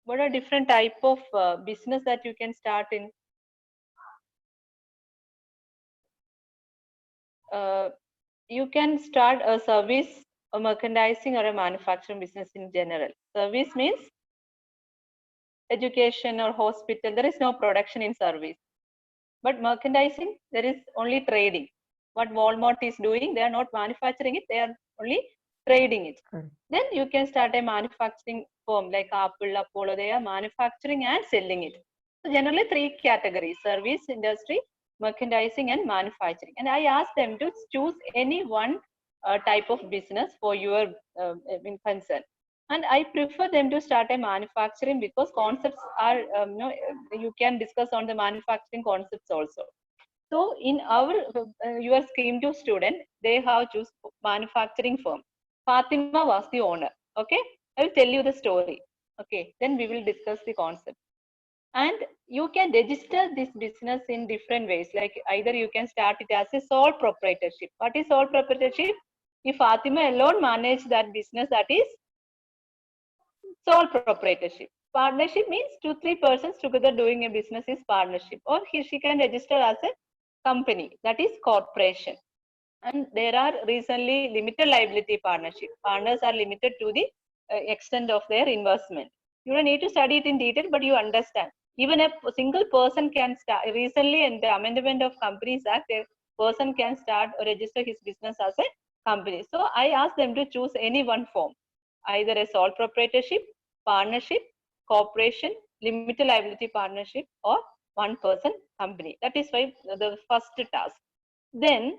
what are different type of business that you can start in? You can start a service, a merchandising, or a manufacturing business in general. Service means education or hospital. There is no production in service. But merchandising, there is only trading. What Walmart is doing, they are not manufacturing it, they are only trading it. Then you can start a manufacturing firm like Apple, Apollo, they are manufacturing and selling it. So generally 3 categories: service, industry, merchandising, and manufacturing. And I asked them to choose any one type of business for your concern. And I prefer them to start a manufacturing because concepts are, you can discuss on the manufacturing concepts also. So in our your scheme 2 student, they have choose manufacturing firm. Fatima was the owner. Okay, I will tell you the story. Okay, then we will discuss the concept. And you can register this business in different ways. Like either you can start it as a sole proprietorship. What is sole proprietorship? If Fatima alone manage that business, that is sole proprietorship. Partnership means 2-3 persons together doing a business is partnership, or she can register as a company, that is corporation. And there are recently limited liability partnership. Partners are limited to the extent of their investment. You don't need to study it in detail, but you understand. Even a single person can start. Recently, in the Amendment of Companies Act, a person can start or register his business as a company. So I asked them to choose any one form, either a sole proprietorship, partnership, corporation, limited liability partnership, or one person company. That is why the first task. Then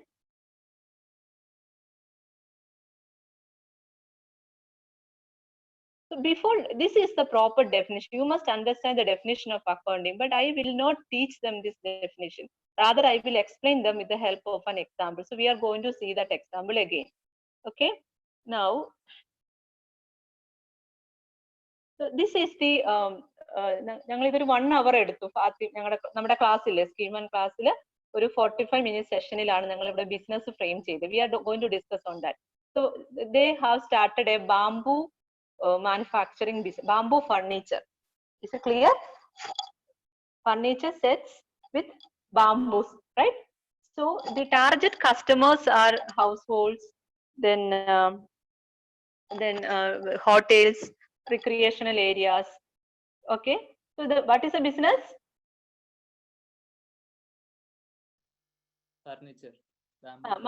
so before, this is the proper definition. You must understand the definition of accounting, but I will not teach them this definition. Rather, I will explain them with the help of an example. So we are going to see that example again. Okay. Now, so this is the ഞങ്ങൾ ഇതൊരു 1 hour എടുത്തു. ഞങ്ങളുടെ നമ്മുടെ ക്ലാസ്സിൽ scheme 1 ക്ലാസ്സിൽ ഒരു 45 minute സെഷനിലാണ് ഞങ്ങൾ ഇവിടെ ബിസിനസ് ഫ്രെയിം ചെയ്തത്. We are going to discuss on that. So they have started a bamboo manufacturing business, bamboo furniture. Is it clear? Furniture sets with bamboos, right? So the target customers are households, then hotels, recreational areas. Okay. So what is the business? Furniture.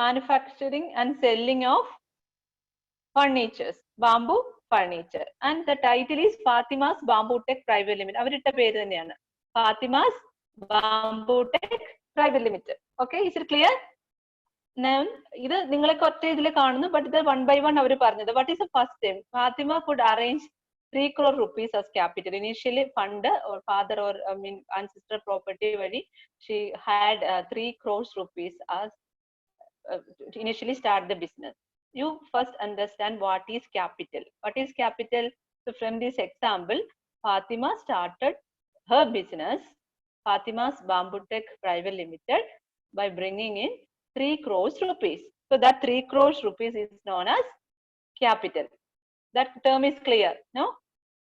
Manufacturing and selling of furnitures, bamboo furniture. And the title is Fatima's Bamboo Tech Private Limited. അവരിട്ട പേര് തന്നെയാണ് Fatima's Bamboo Tech Private Limited. Okay, is it clear? Now, ഇത് നിങ്ങളൊക്കെ ഒറ്റ ഇതിൽ കാണുന്നു, but ഇത് 1 by 1 അവർ പറഞ്ഞത്. What is the first thing? Fatima could arrange 3 crore rupees as capital. Initially fund or father or ancestor property vadi, she had 3 crores rupees as initially start the business. You first understand what is capital. What is capital? So from this example, Fatima started her business, Fatima's Bamboo Tech Private Limited, by bringing in 3 crores rupees. So that 3 crores rupees is known as capital. That term is clear, no?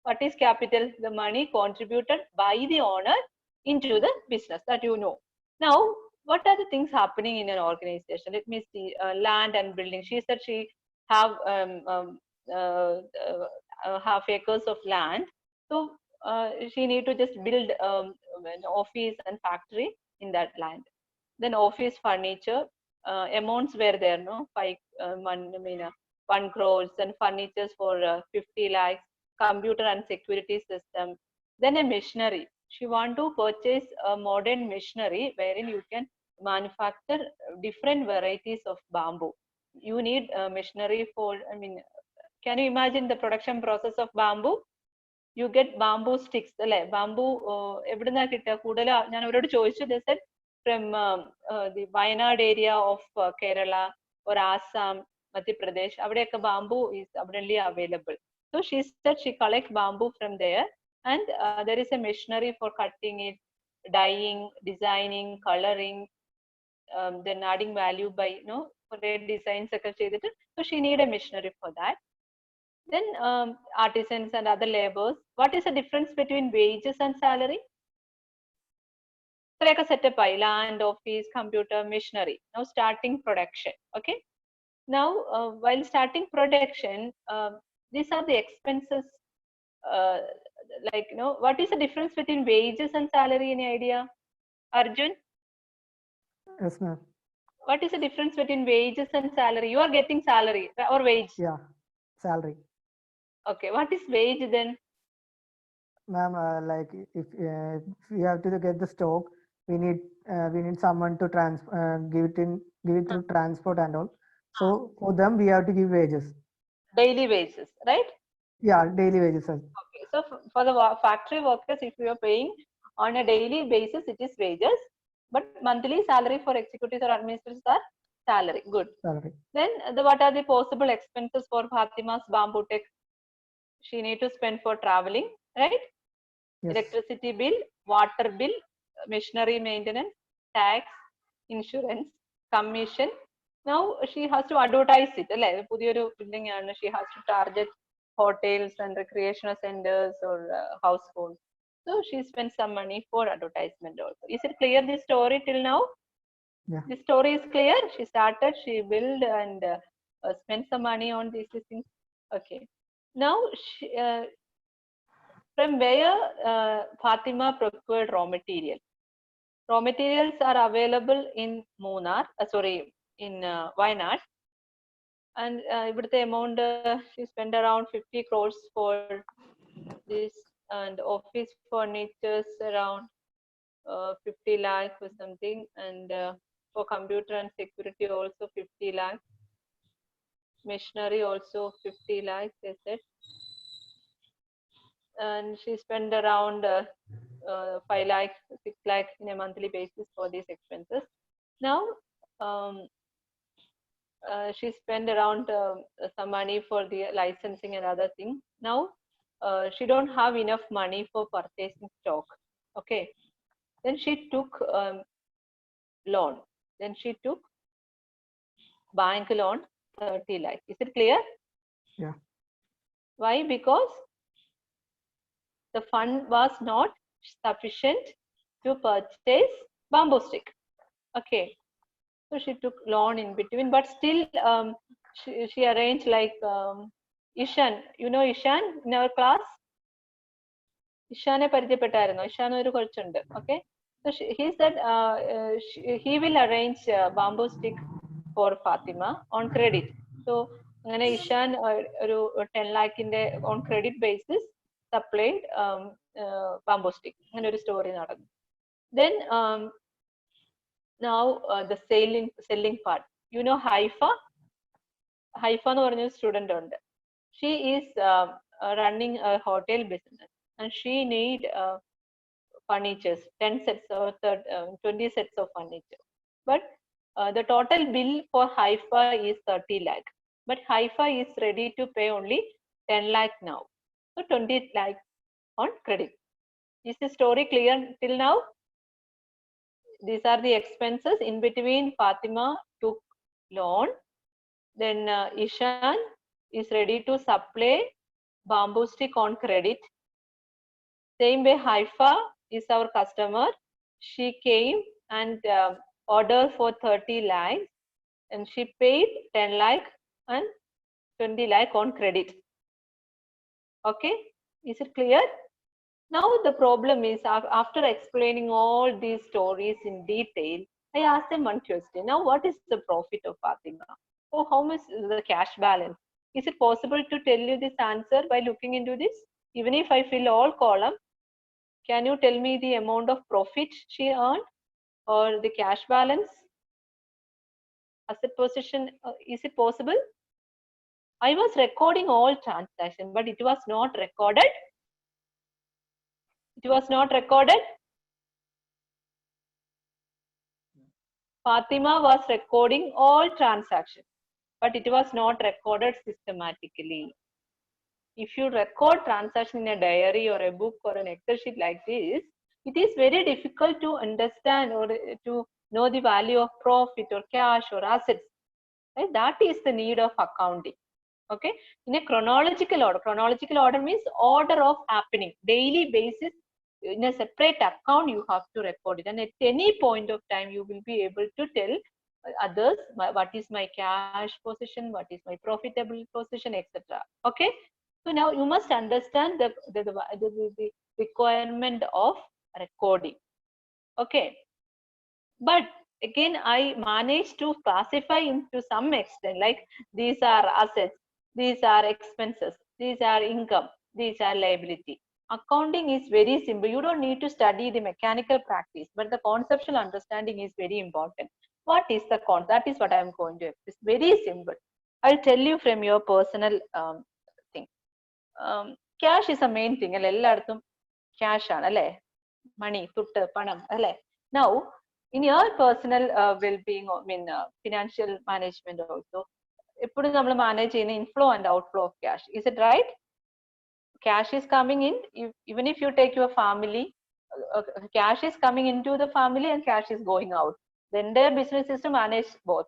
What is capital? The money contributed by the owner into the business, that you know. Now, what are the things happening in an organization? Let me see. Land and building. She said she have half acres of land. So she need to just build an office and factory in that land. Then office furniture, amounts were there, no? 1 crores, and furnitures for 50 lakhs, computer and security system. Then a machinery. She want to purchase a modern machinery wherein you can manufacture different varieties of bamboo. You need machinery for, can you imagine the production process of bamboo? You get bamboo sticks, അല്ലെ? Bamboo എവിടുന്നാ കിട്ടുക? കൂടുതൽ ഞാൻ അവരോട് ചോദിച്ചു, they said from the Wayanad area of Kerala or Assam, Madhya Pradesh, avideyokke bamboo is abundantly available. So she said she collects bamboo from there, and there is a machinery for cutting it, dyeing, designing, coloring, then adding value by for designs ഒക്കെ ചെയ്തിട്ട്. So she need a machinery for that. Then artisans and other laborers. What is the difference between wages and salary? So like a setup by land, office, computer, machinery. Now starting production. Okay. Now while starting production, these are the expenses. Uh, like what is the difference between wages and salary? Any idea, Arjun? Yes, ma'am. What is the difference between wages and salary? You are getting salary or wage? Yeah, salary. Okay. What is wage then? Ma'am, like if we have to get the stock, we need someone to give it through transport and all. So for them we have to give wages. Daily wages, right? Yeah, daily wages. Okay. So for the factory workers, if you are paying on a daily basis, it is wages. But monthly salary for executives or administrators are salary. Good. Salary. Then what are the possible expenses for Fatima's bamboo tech? She need to spend for traveling, right? Yes. Electricity bill, water bill, machinery maintenance, tax, insurance, commission. Now she has to advertise it. She has to target hotels and recreational centers or households. So she spends some money for advertisement also. Is it clear, this story till now? Yeah. The story is clear. She started, she built and spent some money on these things. Okay. Now from where Fatima procured raw material? Raw materials are available in Munnar, in Wayanad. And the amount she spent around 50 crores for this, and office furnitures around 50 lakhs or something, and for computer and security also 50 lakhs. Machinery also 50 lakhs, they said. And she spent around 5 lakhs, 6 lakhs in a monthly basis for these expenses. Now, she spent around some money for the licensing and other things. Now, she don't have enough money for purchasing stock. Okay. Then she took loan. Then she took bank loan 30 lakhs. Is it clear? Yeah. Why? Because the fund was not sufficient to purchase bamboo stick. Okay. So she took loan in between, but still she arranged like Ishan. You know Ishan in our class? Ishane പരിചയപ്പെട്ടായിരുന്നോ? Ishan ഒരു കൊച്ചുണ്ട്. Okay. So he said he will arrange bamboo stick for Fatima on credit. So അങ്ങനെ Ishan ഒരു 10 lakhന്റെ on credit basis supplied bamboo stick. അങ്ങനെ ഒരു story നടന്നു. Then now the selling part. You know Haifa? Haifa എന്ന് പറഞ്ഞ student ഉണ്ട്. She is running a hotel business and she need furnitures, 10 sets or 20 sets of furniture. But the total bill for Haifa is 30 lakh. But Haifa is ready to pay only 10 lakh now. So 20 lakh on credit. Is the story clear till now? These are the expenses. In between, Fatima took loan. Then Ishan is ready to supply bamboo stick on credit. Same way, Haifa is our customer. She came and ordered for 30 lakhs and she paid 10 lakh and 20 lakh on credit. Okay, is it clear? Now the problem is, after explaining all these stories in detail, I asked them one question. Now, what is the profit of Fatima? Oh, how much is the cash balance? Is it possible to tell you this answer by looking into this? Even if I fill all columns, can you tell me the amount of profit she earned or the cash balance? Asset position, is it possible? I was recording all transactions, but it was not recorded. It was not recorded. Fatima was recording all transactions, but it was not recorded systematically. If you record transaction in a diary or a book or an Excel sheet like this, it is very difficult to understand or to know the value of profit or cash or assets. Right? That is the need of accounting. Okay, in a chronological order. Chronological order means order of happening, daily basis. In a separate account you have to record it, and at any point of time you will be able to tell others what is my cash position, what is my profitable position, etc. Okay, so now you must understand the requirement of recording. Okay, but again I managed to classify into some extent, like these are assets, these are expenses, these are income, these are liability. Accounting is very simple. You don't need to study the mechanical practice, but the conceptual understanding is very important. What is the concept? That is what I am going to. It's very simple. I'll tell you from your personal thing. Cash is a main thing. Cash ആണ് money, tuttu, panam, now in your personal well-being, I mean financial management also, eppozhum nammal manage cheyna inflow and outflow of cash. Is it right? Cash is coming in, even if you take your family, cash is coming into the family and cash is going out. The entire business is to manage both,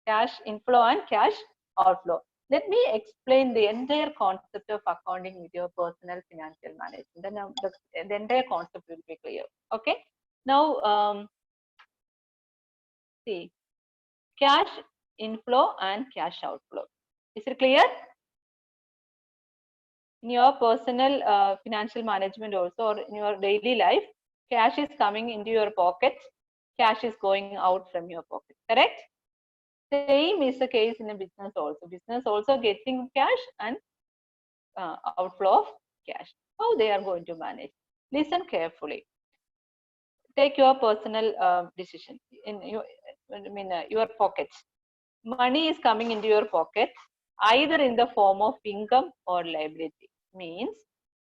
cash inflow and cash outflow. Let me explain the entire concept of accounting with your personal financial management. Then the entire concept will be clear. Okay. Now, see, cash inflow and cash outflow. Is it clear? In your personal financial management also, or in your daily life, cash is coming into your pocket, cash is going out from your pocket. Correct? Same is the case in a business also. Business also getting cash and outflow of cash. How they are going to manage? Listen carefully. Take your personal decision in your pockets. Money is coming into your pocket either in the form of income or liability. Means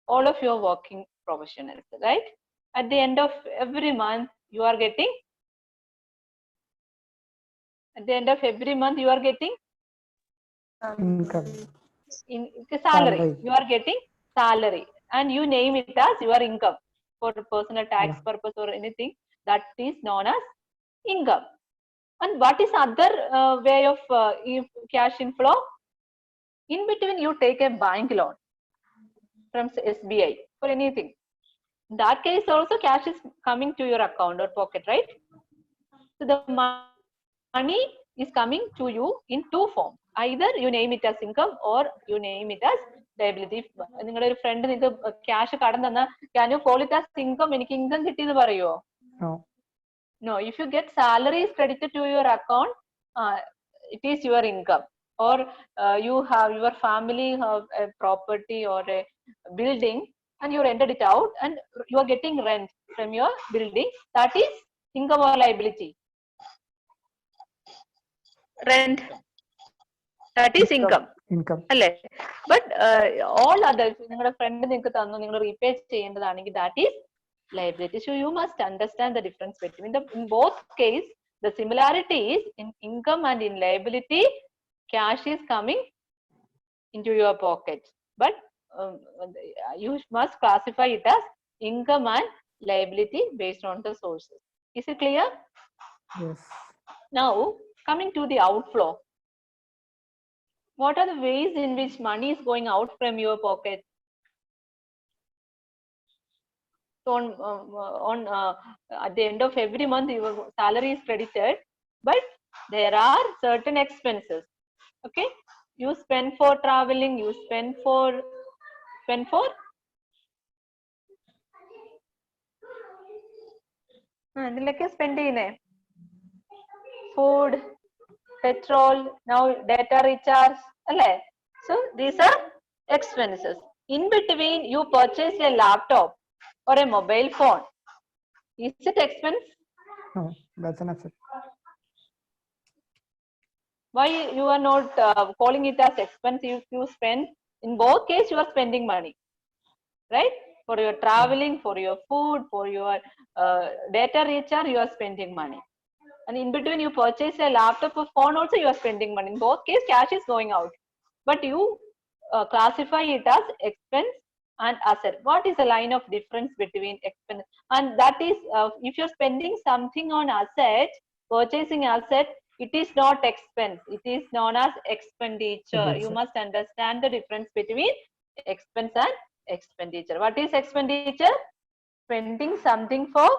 all of your working professionals, right? At the end of every month, you are getting. At the end of every month, you are getting income. In salary. You are getting salary, and you name it as your income for personal tax purpose or anything. That is known as income. And what is other way of cash inflow? In between, you take a bank loan from SBI for anything. In that case, also cash is coming to your account or pocket, right? So the money is coming to you in two forms. Either you name it as income or you name it as liability. നിങ്ങളുടെ ഒരു front നിങ്ങൾക്ക് cash കടം തന്നാൽ can you call it as income? എനിക്ക് income കിട്ടിയെന്ന് പറയുമോ? No, if you get salaries credited to your account, it is your income. Or you have your family have a property or a building and you rented it out and you are getting rent from your building, that is income or liability? Rent, that is income. But all others, നിങ്ങളുടെ front നിങ്ങൾക്ക് തന്നു, നിങ്ങൾ repay ചെയ്യേണ്ടതാണെങ്കിൽ that is liability. So you must understand the difference between them. In both case, the similarity is in income and in liability, cash is coming into your pocket, but you must classify it as income and liability based on the sources. Is it clear? Yes. Now coming to the outflow, what are the ways in which money is going out from your pocket? So on at the end of every month your salary is credited, but there are certain expenses. Okay, you spend for traveling, you spend for spend food, petrol, now data recharge, so these are expenses. In between, you purchase a laptop or a mobile phone. Is it expense? No, that's an asset. Why you are not calling it as expense? If you spend, in both cases you are spending money, right? For your traveling, for your food, for your data recharge, you are spending money. And in between you purchase a laptop or phone also, you are spending money. In both cases cash is going out, but you classify it as expense and asset. What is the line of difference between expense and that is if you're spending something on asset, purchasing asset, It is not expense. It is known as expenditure. You Expenditure. must understand the difference between expense and expenditure. What is expenditure? Spending something for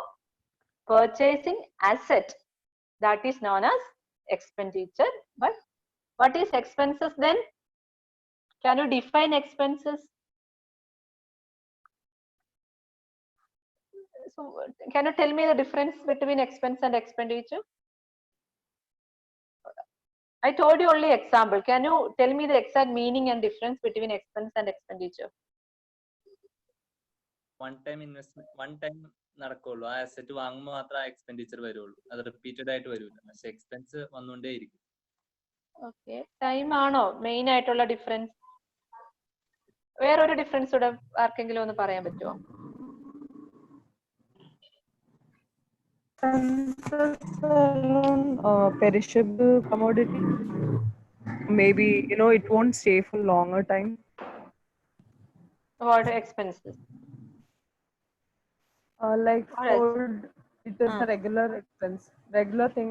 purchasing asset. That is known as expenditure. But what is expenses then? Can you define expenses? So, can you tell me the difference between expense and expenditure? I told you only example. Can you tell me the exact meaning and difference between expense and expenditure? One time investment, one time നടക്കുള്ളൂ. ആ asset വാങ്ങുമ്പോൾ മാത്രമേ ആ expenditure വരുള്ളൂ. അത് repeated ആയിട്ട് വരില്ല. പക്ഷെ എക്സ്പെൻസ് വന്നുകൊണ്ടേയിരിക്കും. ഓക്കെ, ടൈം ആണോ മെയിൻ ആയിട്ടുള്ള ഡിഫറൻസ്? വേറൊരു ഡിഫറൻസ് കൂടെ ആർക്കെങ്കിലും ഒന്ന് പറയാൻ പറ്റുമോ? Perishable commodity. Maybe it won't stay for longer time. What expenses? Like Alright. food, it is a regular expense, regular thing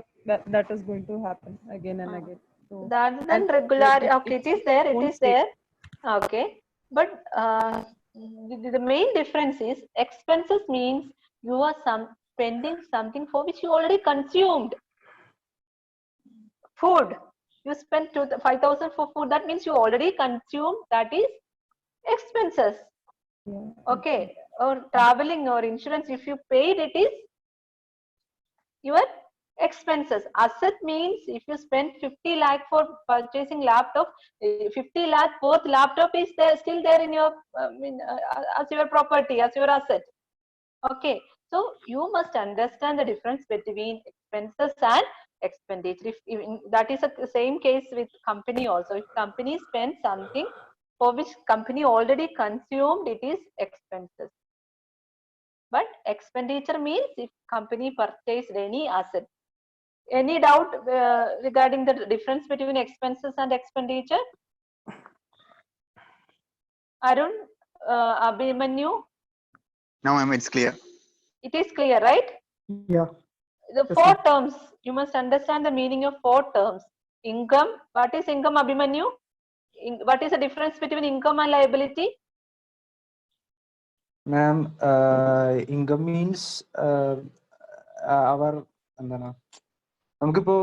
that is going to happen again and again. So Rather than regular, okay, it is there, it is there. Okay, but the main difference is expenses means you are spending something for which you already consumed. Food, you spent 5,000 for food, that means you already consumed, that is expenses. Yeah. Okay, or traveling or insurance, if you paid, it is your expenses. Asset means if you spend 50 lakh for purchasing laptop, 50 lakh worth laptop is there, still there in your as your property, as your asset. Okay, so you must understand the difference between expenses and expenditure. If that is the same case with company also. If company spends something for which company already consumed, it is expenses. But expenditure means if company purchased any asset. Any doubt regarding the difference between expenses and expenditure? Arun, Abhimanyu? No, ma'am, it's clear. It is clear, right? Yeah. The Yes, four ma'am. terms, you must understand the meaning of four terms. Income, what is income, Abhimanyu? What is the difference between income and liability? Ma'am, income means our എന്താണ് നമുക്കിപ്പോ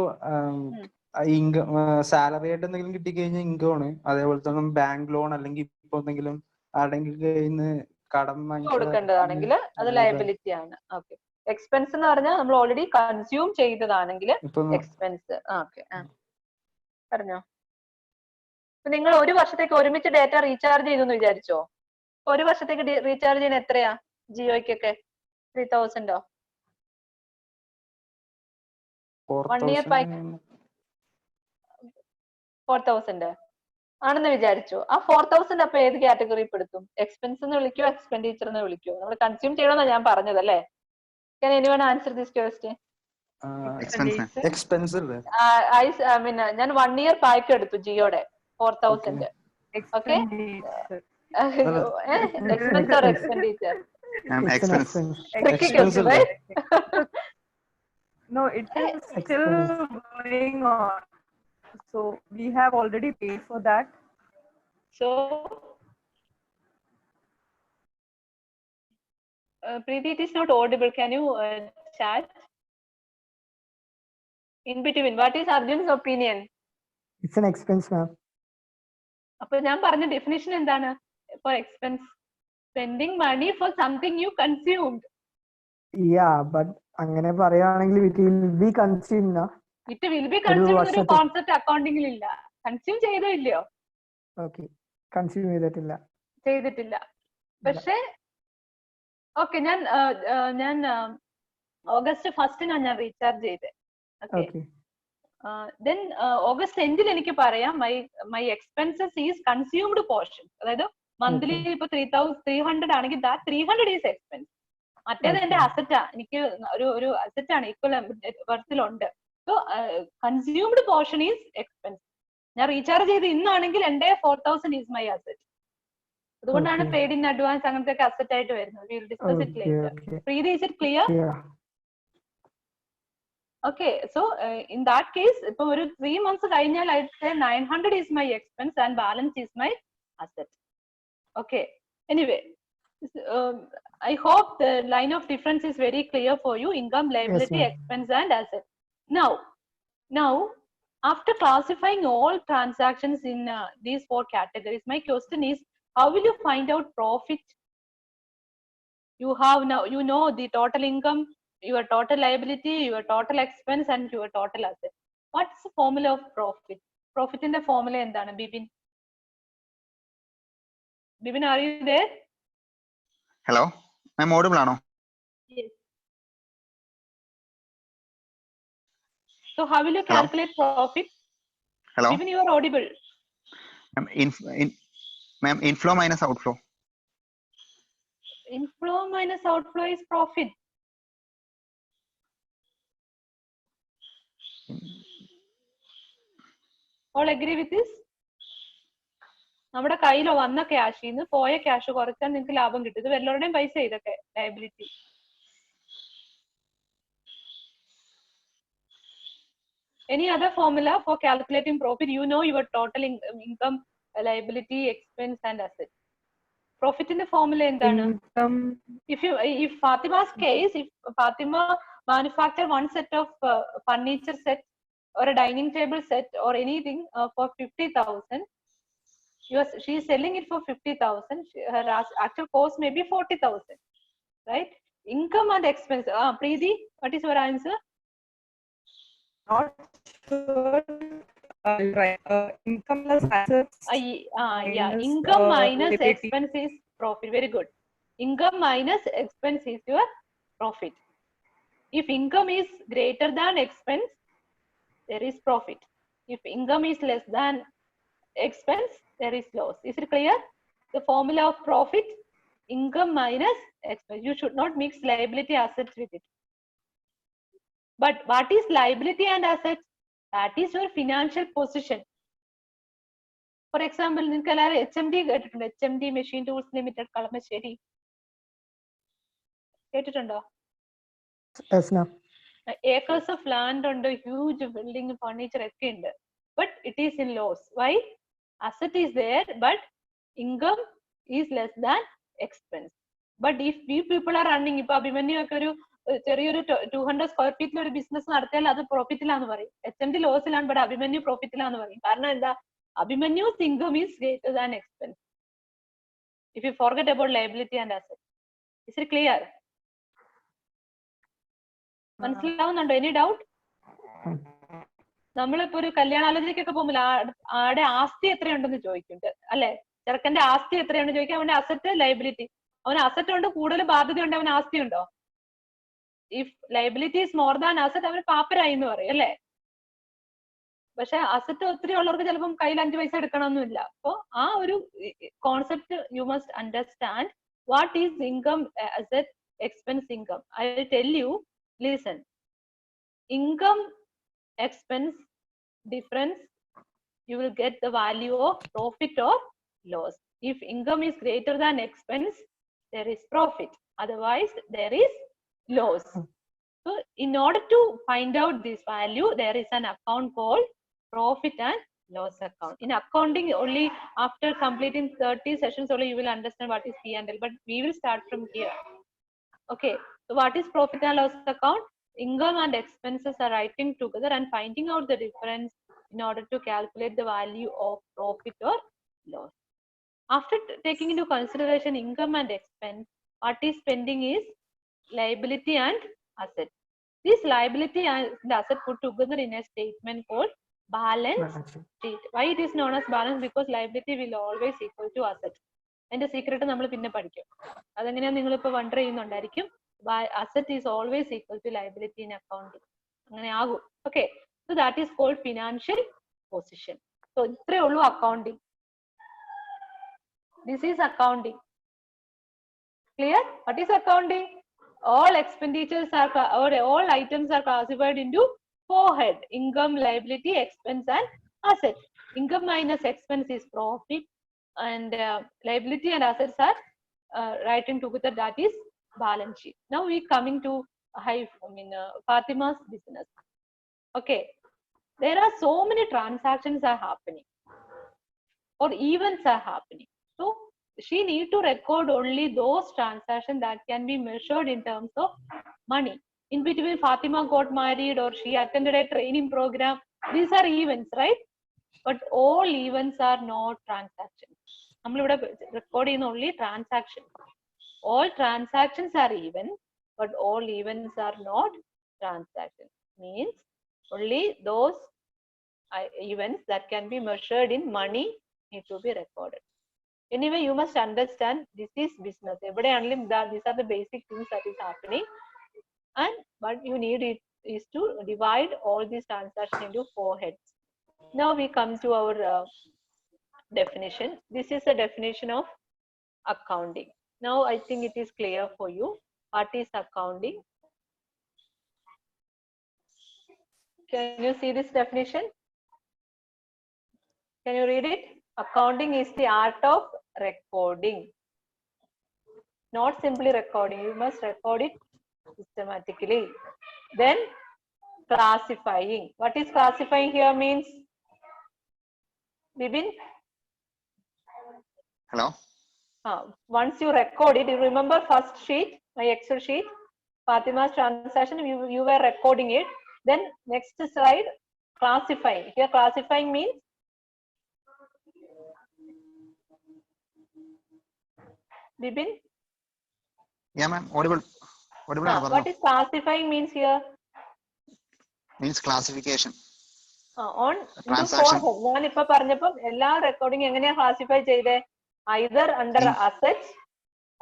income salary ആയിട്ട് എന്തെങ്കിലും കിട്ടിക്കഴിഞ്ഞാൽ income ആണ്. അതേപോലെ തന്നെ bank loan അല്ലെങ്കിൽ ഇപ്പൊ എന്തെങ്കിലും ആരുടെങ്കിലും കയ്യിൽ നിന്ന് കടം കൊടുക്കേണ്ടതാണെങ്കിൽ അത് ലയബിലിറ്റി ആണ്. ഓക്കെ, എക്സ്പെൻസ് എന്ന് പറഞ്ഞാൽ നമ്മൾ ഓൾറെഡി കൺസ്യൂം ചെയ്തതാണെങ്കിൽ എക്സ്പെൻസ്. ഓക്കെ, പറഞ്ഞോ. നിങ്ങൾ ഒരു വർഷത്തേക്ക് ഒരുമിച്ച് ഡേറ്റ റീചാർജ് ചെയ്തെന്ന് വിചാരിച്ചോ? ഒരു വർഷത്തേക്ക് റീചാർജ് ചെയ്യാൻ എത്രയാ ജിയോയ്ക്കൊക്കെ? 3,000 1 ഇയർ പാക്ക് 4,000 ആണെന്ന് വിചാരിച്ചു. ആ 4,000 അപ്പൊ ഏത് കാറ്റഗറി പെടുത്തും? എക്സ്പെൻസ് എന്ന് വിളിക്കോ, എക്സ്പെൻഡിച്ചർ എന്ന് വിളിക്കോ? നമ്മൾ കൺസ്യൂം ചെയ്യണമെന്നാണ് ഞാൻ പറഞ്ഞത് അല്ലേ? Can anyone answer this question? Expense I mean, ഞാൻ 1 ഇയർ പാക്ക് എടുത്തു ജിയോടെ 4,000. Okay, expense or expenditure? Expense. Tricky question, right? No, it is still going on. So we have already paid for that. So, Preeti, it is not audible. Can you chat? In between, what is Arjun's opinion? It's an expense, ma'am. അപ്പൊ ഞാൻ പറഞ്ഞ definition എന്താണ്? For expense, spending money for something you consumed. Yeah, but അങ്ങനെ പറയുകയാണെങ്കിൽ it will be consumed na. It will be consumed എന്നൊരു concept അക്കൗണ്ടിങ്ങിൽ ഇല്ല. Consume ചെയ്തോ ഇല്ലയോ? Okay, കൺസ്യൂം ചെയ്തിട്ടില്ല. പക്ഷേ ഓക്കെ, ഞാൻ ഓഗസ്റ്റ് 1 ഞാൻ റീചാർജ് ചെയ്തേ. ഓക്കെ, then ഓഗസ്റ്റ് എൻഡിൽ എനിക്ക് പറയാം my expenses is consumed portion. അതായത് മന്ത്ലി ഇപ്പൊ 300 ആണെങ്കിൽ ദാറ്റ് 300 ഈസ് എക്സ്പെൻസ്. മറ്റേത് എന്റെ അസറ്റാ, എനിക്ക് ഒരു അസറ്റ് ആണ്, ഈക്വൽ വർത്തിലുണ്ട്. So consumed portion is expense. ഞാൻ റീചാർജ് ചെയ്ത് ഇന്നാണെങ്കിൽ എന്റെ 4,000 ഈസ് മൈ അസറ്റ്. അതുകൊണ്ടാണ് പെയ്ഡ് ഇൻ അഡ്വാൻസ് അങ്ങനത്തെ ഒക്കെ അസറ്റ് ആയിട്ട് വരുന്നത്. We will discuss it later. Preeti, is it clear? Yeah. Okay, so in that case, ipo oru 3 months കഴിഞ്ഞാൽ I'd say 900 is my expense and balance is my asset. Okay, anyway, I hope the line of difference is very clear for you. Income, liability, ma'am. expense and asset. Now after classifying all transactions in these 4 categories, my question is, how will you find out profit? You have now, you know the total income, your total liability, your total expense and your total asset. What's the formula of profit? Profit in the formula endana, Bibin? Bibin, are you there? Hello, I'm audible ano? Yes. So how will you Hello? calculate profit? Hello, Bibin, you are audible. ma'am, inflow minus outflow. Inflow minus outflow is profit. All agree with this? നമ്മുടെ കയ്യിൽ വന്ന ക്യാഷിൽ നിന്ന് പോയ cash കുറച്ചാൽ നിങ്ങൾക്ക് ലാഭം കിട്ടും. ഇത് വല്ലവരുടെയും പൈസ ഇതൊക്കെ liability. Any other formula for calculating profit? You know your total income, liability, expense and asset. Profit in the formula endana? Income. If Fatima's case, if Fatima manufacture one set of furniture set or a dining table set or anything for 50,000, she is selling it for 50,000. Her actual cost may be 40,000, right? Income and expense. Preeti, what is your answer? Not sure. Right. Income plus assets. Yeah. Income minus expense is profit. Very good. Income minus expense is your profit. If income is greater than expense, there is profit. If income is less than expense, there is loss. Is it clear? The formula of profit, income minus expense. You should not mix liability assets with it. But what is liability and assets? That is your financial position. For example, നിങ്ങൾക്ക് എല്ലാവരും HMD കേട്ടിട്ടുണ്ടോ? HMD Machine Tools Limited, Kalamassery കേട്ടിട്ടുണ്ടോ? Yes, ma'am. Acres of land ഉണ്ട്, huge building, furniture ഒക്കെ ഉണ്ട്. But it is in loss. Why? Asset is there, but income is less than expense. But if we people are running, ഇപ്പൊ അഭിമന്യു ഒക്കെ ഒരു ചെറിയൊരു 200 square ഫീറ്റിൽ ഒരു ബിസിനസ് നടത്തിയാൽ അത് പ്രോഫിറ്റിലാന്ന് പറയും. HMD ലോസിലാണ്, ബട്ട് അഭിമന്യു പ്രോഫിറ്റിലാന്ന് പറയും. കാരണം എന്താ? Abhimanyu's income is greater than expense. If you forget about liability and asset. Is it clear? മനസ്സിലാവുന്നുണ്ടോ? Any doubt? നമ്മളിപ്പോ ഒരു കല്യാണാലോചനയ്ക്കൊക്കെ പോകുമ്പോൾ ആടെ ആസ്തി എത്രയുണ്ടെന്ന് ചോദിക്കും അല്ലെ? ചെറുക്കന്റെ ആസ്തി എത്രയുണ്ടെന്ന് ചോദിക്കും. അവന്റെ അസറ്റ്, ലയബിലിറ്റി. അവന് അസറ്റ് ഉണ്ട്, കൂടുതൽ ബാധ്യത ഉണ്ട്, അവന് ആസ്തി ഉണ്ടോ? If liability is more than asset, അവന് പാപ്പരായി എന്ന് പറയും അല്ലെ? പക്ഷെ അസറ്റ് ഒത്തിരി ഉള്ളവർക്ക് ചിലപ്പം കയ്യിൽ 5 പൈസ എടുക്കണമെന്നില്ല. അപ്പൊ ആ ഒരു concept U must understand. What is income, asset, expense, income. I will tell you. Listen. Income, expense difference, you will get the value of profit or loss. If income is greater than expense, there is profit. Otherwise, there is loss. So, in order to find out this value, there is an account called profit and loss account. In accounting, only after completing 30 sessions, only you will understand what is P&L. But we will start from here. Okay. So, what is profit and loss account? Income and expenses are writing together and finding out the difference in order to calculate the value of profit or loss. After taking into consideration income and expense, what is pending is liability and asset. This liability and the asset put together in a statement called balance sheet. Why it is known as balance? Because liability will always equal to asset. And the secret നമ്മൾ പിന്നെ പഠിക്കും. അതെങ്ങനെയാ നിങ്ങൾ ഇപ്പൊ wonder ചെയ്യുന്നുണ്ടായിരിക്കും. Asset is always equal to liability in accounting. അങ്ങനെ ആകും. Okay. So that is called financial position. So ഇത്രേ ഉള്ളൂ accounting. This is accounting. Clear? What is accounting? All expenditures are, or all items are classified into 4 heads: income, liability, expense and asset. Income minus expense is profit, and liability and assets are writing together, that is balance sheet. Now we coming to Fatima's business. Okay, there are so many transactions are happening or events are happening. So she need to record only those transactions that can be measured in terms of money. In between, Fatima got married or she attended a training program. These are events, right? But all events are not transactions. നമ്മളിവിടെ record ചെയ്യുന്ന only transactions. All transactions are events, but all events are not transactions. Means only those events that can be measured in money need to be recorded. Anyway, you must understand this is business. Evideantly, these are the basic things that is happening. And what you need is to divide all these transactions into 4 heads. Now we come to our definition. This is a definition of accounting. Now I think it is clear for you what is accounting. Can you see this definition? Can you read it? Accounting is the art of recording. Not simply recording, you must record it systematically. Then classifying. What is classifying here means? Bibin? Hello. Once you record it, you remember first sheet, my Excel sheet, Fatima's transaction, you were recording it. Then next slide, classifying. Here classifying means Bibin? Yeah, ma'am. Audible. What is classifying means here? Means classification. On Transaction. ഞാൻ ഇപ്പൊ പറഞ്ഞപ്പം എല്ലാ recording എങ്ങനെയാ classify ചെയ്തേ? Either under assets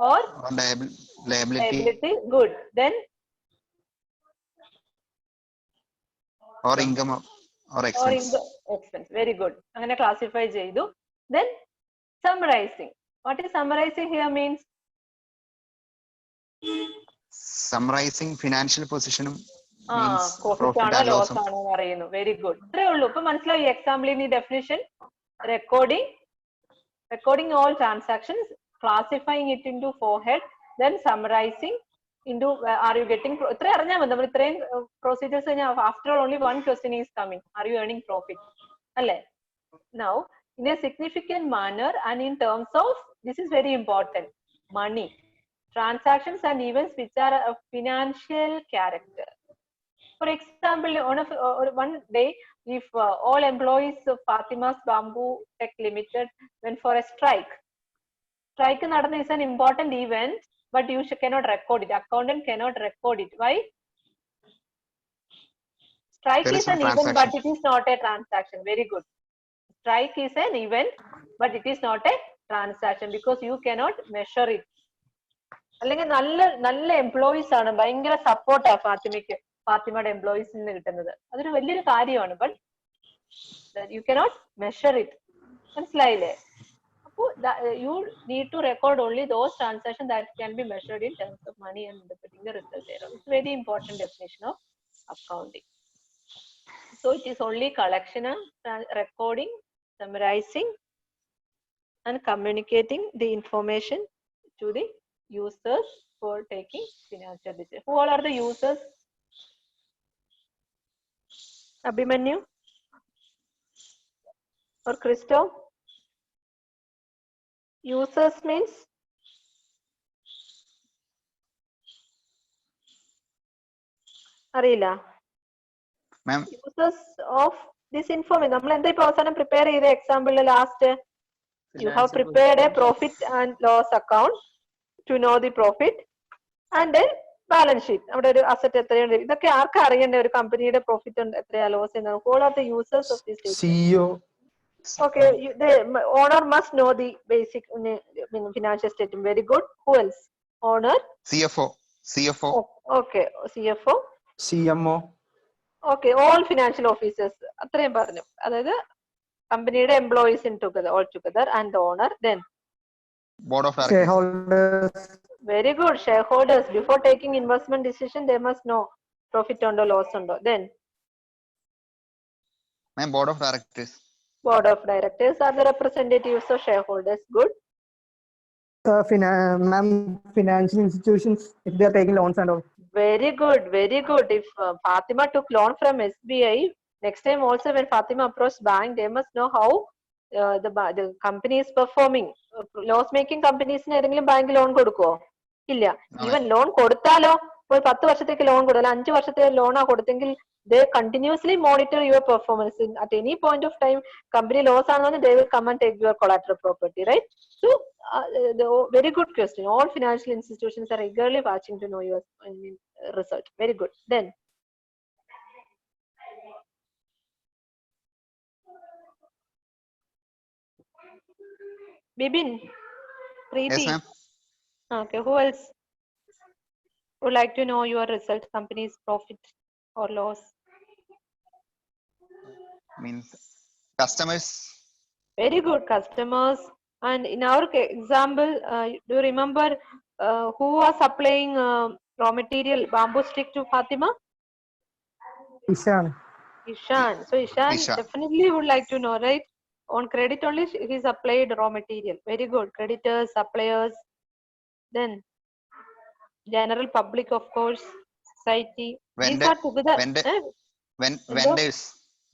or liability. Good. Then or income or expense. Expense. Very good. അങ്ങനെ classify ചെയ്തു. Then summarizing. What is summarizing here means? Summarizing financial position. Profit ആണോ loss ആണോ എന്ന് അറിയുന്നു. Very good. ഇത്രേ ഉള്ളൂ. ഇപ്പൊ മനസ്സിലായി എക്സാമ്പിളിന് ഈ definition. Recording all transactions, classifying it into 4 heads, then summarizing into are you getting ഇത്രേ അറിഞ്ഞാൽ മതി. നമ്മൾ ഇത്രയും പ്രൊസീജിയേഴ്സ് കഴിഞ്ഞാൽ after all only one question is coming. Are you earning profit? അല്ലേ? Now in a significant manner and in terms of, this is very important, money, transactions and events which are of financial character. For example, one day, if all employees of Fatima's Bamboo Tech Limited went for a strike നടന്ന is an important event, but you cannot record it. Accountant cannot record it. Why? Strike is an event, but it is not a transaction. Very good. Strike is an event, but it is not a transaction because you cannot measure it. അല്ലെങ്കിൽ നല്ല employees ആണ്, ഭയങ്കര സപ്പോർട്ടാ ഫാത്തിമയുടെ എംപ്ലോയീസിന് കിട്ടുന്നത്. അതൊരു വലിയൊരു കാര്യമാണ്. But you cannot measure it. മനസ്സിലായില്ലേ? അപ്പോൾ you need to record only those transaction that can be measured in terms of money and interpreting the result. It's very important definition of accounting. So it is only collection and recording, summarizing and communicating the information to the users for taking financial decisions. Who all are the users? Abhimanyu or Christo? Users means അറിയില്ല. Users of this information. നമ്മൾ എന്താ ഇപ്പൊ അവസാനം prepare ചെയ്ത എക്സാമ്പിളിൽ last you have prepared a profit and loss account to know the profit and then balance sheet. അവിടെ ഒരു asset എത്രയുണ്ട്, ഇതൊക്കെ ആർക്കാ അറിയണ്ടേ? ഒരു കമ്പനിയുടെ പ്രോഫിറ്റ് എത്രയാ ലോസ് എന്നാണ്. all are the users of this statement. CEO. Okay, the owner must know the basic financial statement. Very good. Who else? Owner. CFO. Okay, CFO. CMO. Okay, all financial officers. അത്രയും പറഞ്ഞു. അതായത് കമ്പനിയുടെ employees all together and the owner. Then board of directors. Shareholders. Very good. Shareholders, before taking investment decision, they must know profit undo loss undo. Then board of directors. Board of directors are the representatives of shareholders. Good. Financial institutions, if they are taking loans and all. Very good, very good. If Fatima took loan from SBI, next time also when Fatima approached bank, they must know how the company is performing. Loss making companies ഏതെങ്കിലും bank loan കൊടുക്കുവോ? ഇല്ല. Even loan കൊടുത്താലോ ഒരു 10 വർഷത്തേക്ക് loan കൊടുത്താൽ 5 വർഷത്തെ ലോണാ കൊടുത്തെങ്കിൽ they continuously monitor your performance. At any point of time, company loss ആണെന്ന് they will come and take your collateral property, right? So, very good question. All financial institutions are eagerly watching to know your result. Very good. Then, Bibin, Preeti. Yes, ma'am. Okay, who else would like to know your result, company's profit or loss? Means customers. Very good, customers. And in our example, do you remember who was supplying raw material bamboo stick to Fatima? Ishan. Ishan. So Ishan Ishan. definitely would like to know, right? On credit only he supplied raw material. Very good. Creditors, suppliers, then general public, of course, society. These are together. Vendors.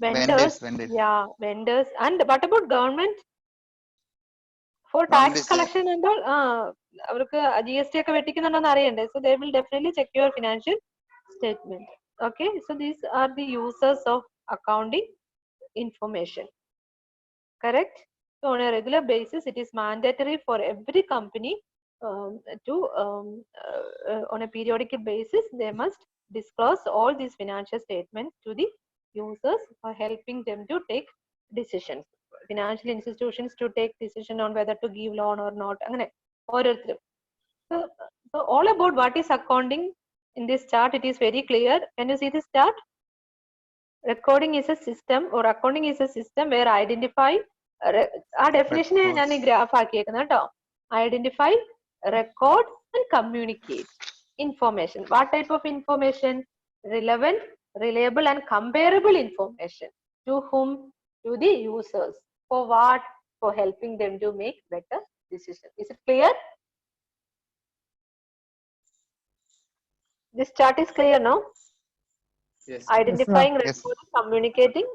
Vendors. Yeah, vendors. And what about government? For tax collection and all, അവർക്ക് GST ഒക്കെ വെട്ടിക്കുന്നുണ്ടോന്ന് അറിയണ്ടേ? So they will definitely check your financial statement. Okay, so these are the users of accounting information. Correct? So on a regular basis, it is mandatory for every company to on a periodic basis they must disclose all these financial statements to the users for helping them to take decisions. Financial institutions to take decision on whether to give loan or not. So all about what is accounting in this chart, it is very clear. Can you see this chart? Recording is a system, or accounting is a system where identify our definition ഞാൻ ഈ graph ആക്കിയേക്കുന്നത് കേട്ടോ. Identify, record and communicate information. What type of information? Relevant, reliable and comparable information. To whom? To the users. For what? For helping them to make better decisions. Is it clear? This chart is clear now? Yes. Identifying, Yes. recording, communicating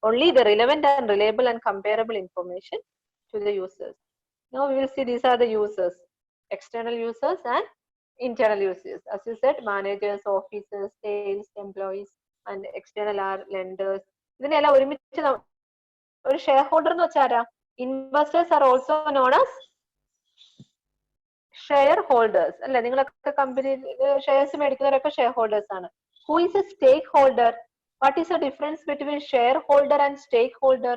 only the relevant and reliable and comparable information to the users. Now we will see these are the users, external users and internal users. As you said, managers, officers, sales, employees, and external are lenders. ഇതിനെല്ലാം ഒരുമിച്ച് ഒരു share holder എന്ന് വെച്ചാരാ? Investors are also known as share holders അല്ലെ? നിങ്ങളൊക്കെ കമ്പനിയിൽ shares മേടിക്കുന്നവരൊക്കെ share holders ആണ്. Who is a stakeholder? What is the difference between shareholder and stakeholder?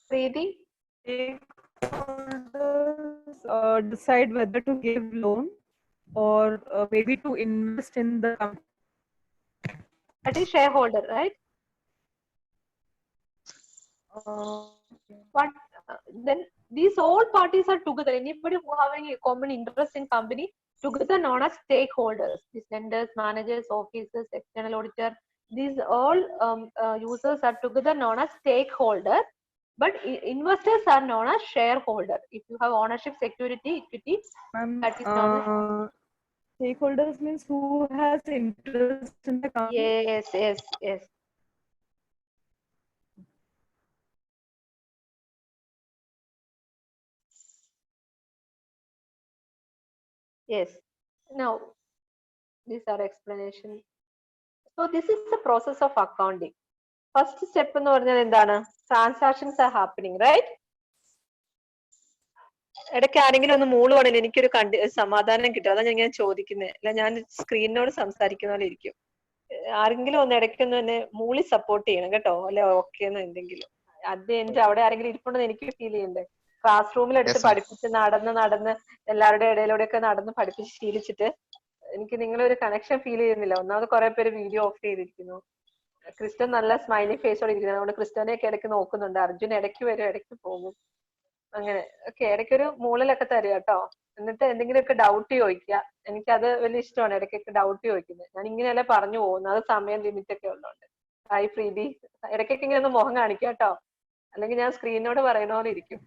Preeti? Stakeholders decide whether to give loan or maybe to invest in the company. That is shareholder, right? What then? These all parties are together. Anybody who having a common interest in company together known as stakeholders. These lenders, managers, officers, external auditor. These all users are together known as stakeholder. But investors are known as shareholder. If you have ownership, security, equity, that is known as stakeholders means who has interest in the company. Yes. Yes. Now, these are explanations. So this is the process of accounting. First step എന്ന് പറഞ്ഞാൽ എന്താണ്? Transactions are happening, right? ഇടയ്ക്ക് ആരെങ്കിലും ഒന്ന് മൂളുവാണെങ്കിൽ എനിക്കൊരു സമാധാനം കിട്ടും. അതാണ് ഞാൻ ഇങ്ങനെ ചോദിക്കുന്നത്. അല്ല ഞാൻ സ്ക്രീനിനോട് സംസാരിക്കുന്ന പോലെ ഇരിക്കും. ആരെങ്കിലും ഒന്ന് ഇടയ്ക്കൊന്ന് തന്നെ മൂളി സപ്പോർട്ട് ചെയ്യണം കേട്ടോ. അല്ലെ ഓക്കെ എന്ന് എന്തെങ്കിലും. അത് എന്റെ അവിടെ ആരെങ്കിലും ഇരിപ്പുണ്ടെന്ന് എനിക്ക് ഫീൽ ചെയ്യണ്ടേ? ക്ലാസ് റൂമിൽ എടുത്ത് പഠിപ്പിച്ച് നടന്ന് എല്ലാവരുടെ ഇടയിലൂടെ ഒക്കെ നടന്ന് പഠിപ്പിച്ച് ശീലിച്ചിട്ട് എനിക്ക് നിങ്ങളൊരു കണക്ഷൻ ഫീൽ ചെയ്യുന്നില്ല. ഒന്നാമത് കുറെ പേര് വീഡിയോ ഓഫ് ചെയ്തിരിക്കുന്നു. ക്രിസ്റ്റൻ നല്ല സ്മൈലി ഫേസോടെ ഇരിക്കുന്നത്. അതുകൊണ്ട് ക്രിസ്റ്റനെയൊക്കെ ഇടയ്ക്ക് നോക്കുന്നുണ്ട്. അർജുൻ ഇടയ്ക്ക് വരും, ഇടയ്ക്ക് പോകും. അങ്ങനെ ഓക്കെ. ഇടയ്ക്കൊരു മൂളലൊക്കെ തരിക കേട്ടോ. എന്നിട്ട് എന്തെങ്കിലുമൊക്കെ ഡൗട്ട് ചോദിക്കുക. എനിക്കത് വലിയ ഇഷ്ടമാണ് ഇടയ്ക്കൊക്കെ ഡൗട്ട് ചോദിക്കുന്നത്. ഞാൻ ഇങ്ങനെയല്ലേ പറഞ്ഞു പോകുന്നത്. അത് സമയം ലിമിറ്റ് ഒക്കെ ഉള്ളതുകൊണ്ട്. ഹായ് പ്രീതി, ഇടയ്ക്കൊക്കെ ഇങ്ങനെ ഒന്ന് മുഖം കാണിക്കുക കേട്ടോ. അല്ലെങ്കിൽ ഞാൻ സ്ക്രീനോട് പറയുന്ന പോലെ ഇരിക്കും.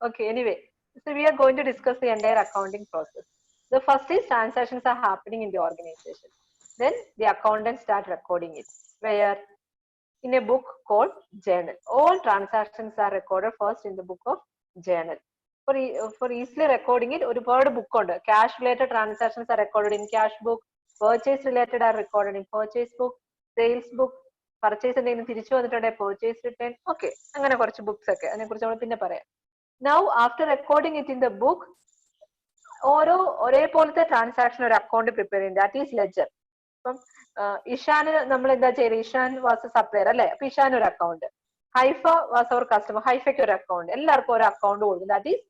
Okay, anyway, so we are going to discuss the entire accounting process. The first is transactions are happening in the organization. Then the accountants start recording it. Where? In a book called journal. All transactions are recorded first in the book of journal. For easily recording it, ഒരു book ഉണ്ട്. Cash related transactions are recorded in cash book. Purchase related are recorded in purchase book. Sales book. Purchase എന്തെങ്കിലും തിരിച്ചു വന്നിട്ടുണ്ടെങ്കിൽ purchase return. Okay, അങ്ങനെ കുറച്ച് books ഒക്കെ. അതിനെക്കുറിച്ച് നമ്മൾ പിന്നെ പറയാം. Now after recording it in the book, ഒരേപോലത്തെ ട്രാൻസാക്ഷൻ ഒരു അക്കൗണ്ട് പ്രിപ്പയർ ചെയ്യും. That is ledger. അപ്പം ഇഷാന് നമ്മൾ എന്താ ചെയ്യുക? ഇഷാൻ വാസ് എ സപ്ലയർ അല്ലെ? അപ്പൊ ഇഷാൻ ഒരു account, Haifa was our customer, ഹൈഫയ്ക്ക് ഒരു അക്കൗണ്ട്, എല്ലാവർക്കും ഒരു അക്കൗണ്ട് കൊടുക്കും. That is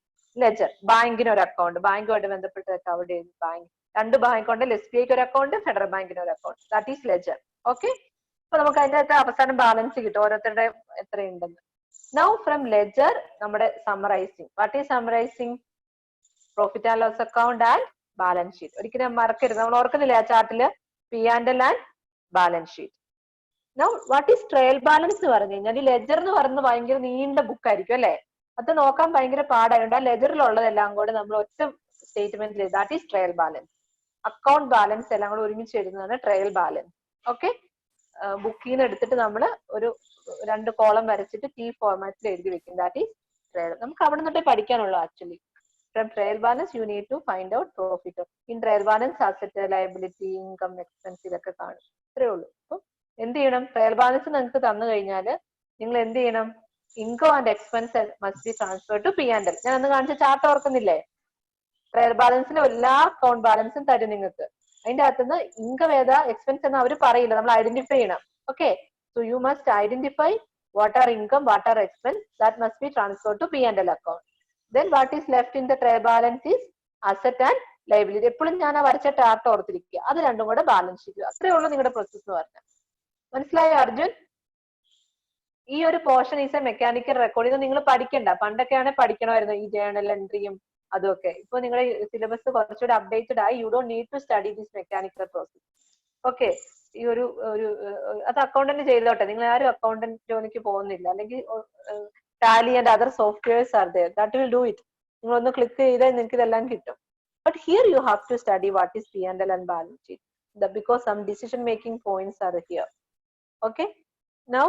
ledger. ബാങ്കിന് ഒരു അക്കൗണ്ട്, ബാങ്കുമായിട്ട് ബന്ധപ്പെട്ട് അക്കൗണ്ട് ചെയ്തു. ബാങ്ക് 2 ബാങ്ക് ഉണ്ട്. SBIക്ക് ഒരു അക്കൗണ്ട്, ഫെഡറൽ ബാങ്കിന് ഒരു account. That is ledger. Okay, അപ്പൊ നമുക്ക് അതിന്റെ അകത്ത് അവസാനം ബാലൻസ് കിട്ടും, ഓരോരുത്തരുടെ എത്രയുണ്ടെന്ന്. നൗ ഫ്രം ലെഡ്ജർ നമ്മുടെ summarising. What is summarising? Profit and loss account and balance sheet. ഒരിക്കലും മറക്കരുത്. നമ്മൾ ഓർക്കുന്നില്ല ആ ചാർട്ടില് P&L and balance sheet. Now what is trial balance എന്ന് പറഞ്ഞു കഴിഞ്ഞാൽ, ഈ ലെജർ എന്ന് പറയുന്നത് ഭയങ്കര നീണ്ട ബുക്ക് ആയിരിക്കും അല്ലെ? അത് നോക്കാൻ ഭയങ്കര പാടായതുകൊണ്ട് ആ ലെജറിലുള്ളതെല്ലാം കൂടെ നമ്മൾ ഒറ്റ സ്റ്റേറ്റ്മെന്റിൽ എഴുതും. That is trial balance. Account balance എല്ലാം കൂടെ ഒരുമിച്ച് എഴുതുന്നതാണ് ട്രയൽ ബാലൻസ്. ഓക്കെ, ബുക്കിൽ നിന്ന് എടുത്തിട്ട് നമ്മൾ ഒരു 2 കോളം വരച്ചിട്ട് T ഫോർമാറ്റിൽ എഴുതി വെക്കും. That is trial. നമുക്ക് അവിടെ നിന്നിട്ടേ പഠിക്കാനുള്ളൂ actually. From trial balance, you need to find out profit. In trial balance, asset, liability, income, expense ഇതൊക്കെ കാണും. ഇത്രേ ഉള്ളൂ. അപ്പൊ എന്ത് ചെയ്യണം? ട്രയൽ ബാലൻസ് നിങ്ങൾക്ക് തന്നു കഴിഞ്ഞാൽ നിങ്ങൾ എന്ത് ചെയ്യണം? Income and expense must be transfer to P&L. ഞാൻ അന്ന് കാണിച്ച ചാർട്ട് ഓർക്കുന്നില്ലേ? ട്രയൽ ബാലൻസിലെ എല്ലാ അക്കൗണ്ട് ബാലൻസും തരും നിങ്ങൾക്ക്. അതിന്റെ അകത്തുനിന്ന് ഇൻകം ഏതാ എക്സ്പെൻസ് എന്ന് അവർ പറയില്ല, നമ്മൾ ഐഡന്റിഫൈ ചെയ്യണം. Okay, so you must identify what are income, what are expense. That must be transfer to P&L account. Then what is left in the trial balance is asset and liability. എപ്പോഴും ഞാൻ ആ വരച്ച chart ഓർത്തിരിക്കുക. അത് രണ്ടും കൂടെ balance sheet. അത്രേ ഉള്ളൂ നിങ്ങളുടെ പ്രോസസ് എന്ന് പറഞ്ഞാൽ. മനസ്സിലായോ അർജുൻ? ഈ ഒരു portion is A mechanical record. ഇത് നിങ്ങൾ പഠിക്കണ്ട. പണ്ടൊക്കെയാണ് പഠിക്കണമായിരുന്നു ഈ ജേണൽ എൻട്രിയും അതൊക്കെ. ഇപ്പൊ നിങ്ങളുടെ സിലബസ് കുറച്ചുകൂടെ അപ്ഡേറ്റഡ് ആയി. You don't need to study this mechanical process. Okay, ഈ ഒരു അത് അക്കൗണ്ടന്റ് ചെയ്തോട്ടെ. നിങ്ങൾ ആരും അക്കൗണ്ടന്റ് ജോലിക്ക് പോകുന്നില്ല, അല്ലെങ്കിൽ Tally and other softwares are there. That will do it. നിങ്ങൾ ഒന്ന് ക്ലിക്ക് ചെയ്താൽ നിങ്ങൾക്ക് ഇതെല്ലാം കിട്ടും. But here you have to study what is P&L and balance sheet. Because some decision making points are here. Okay. Now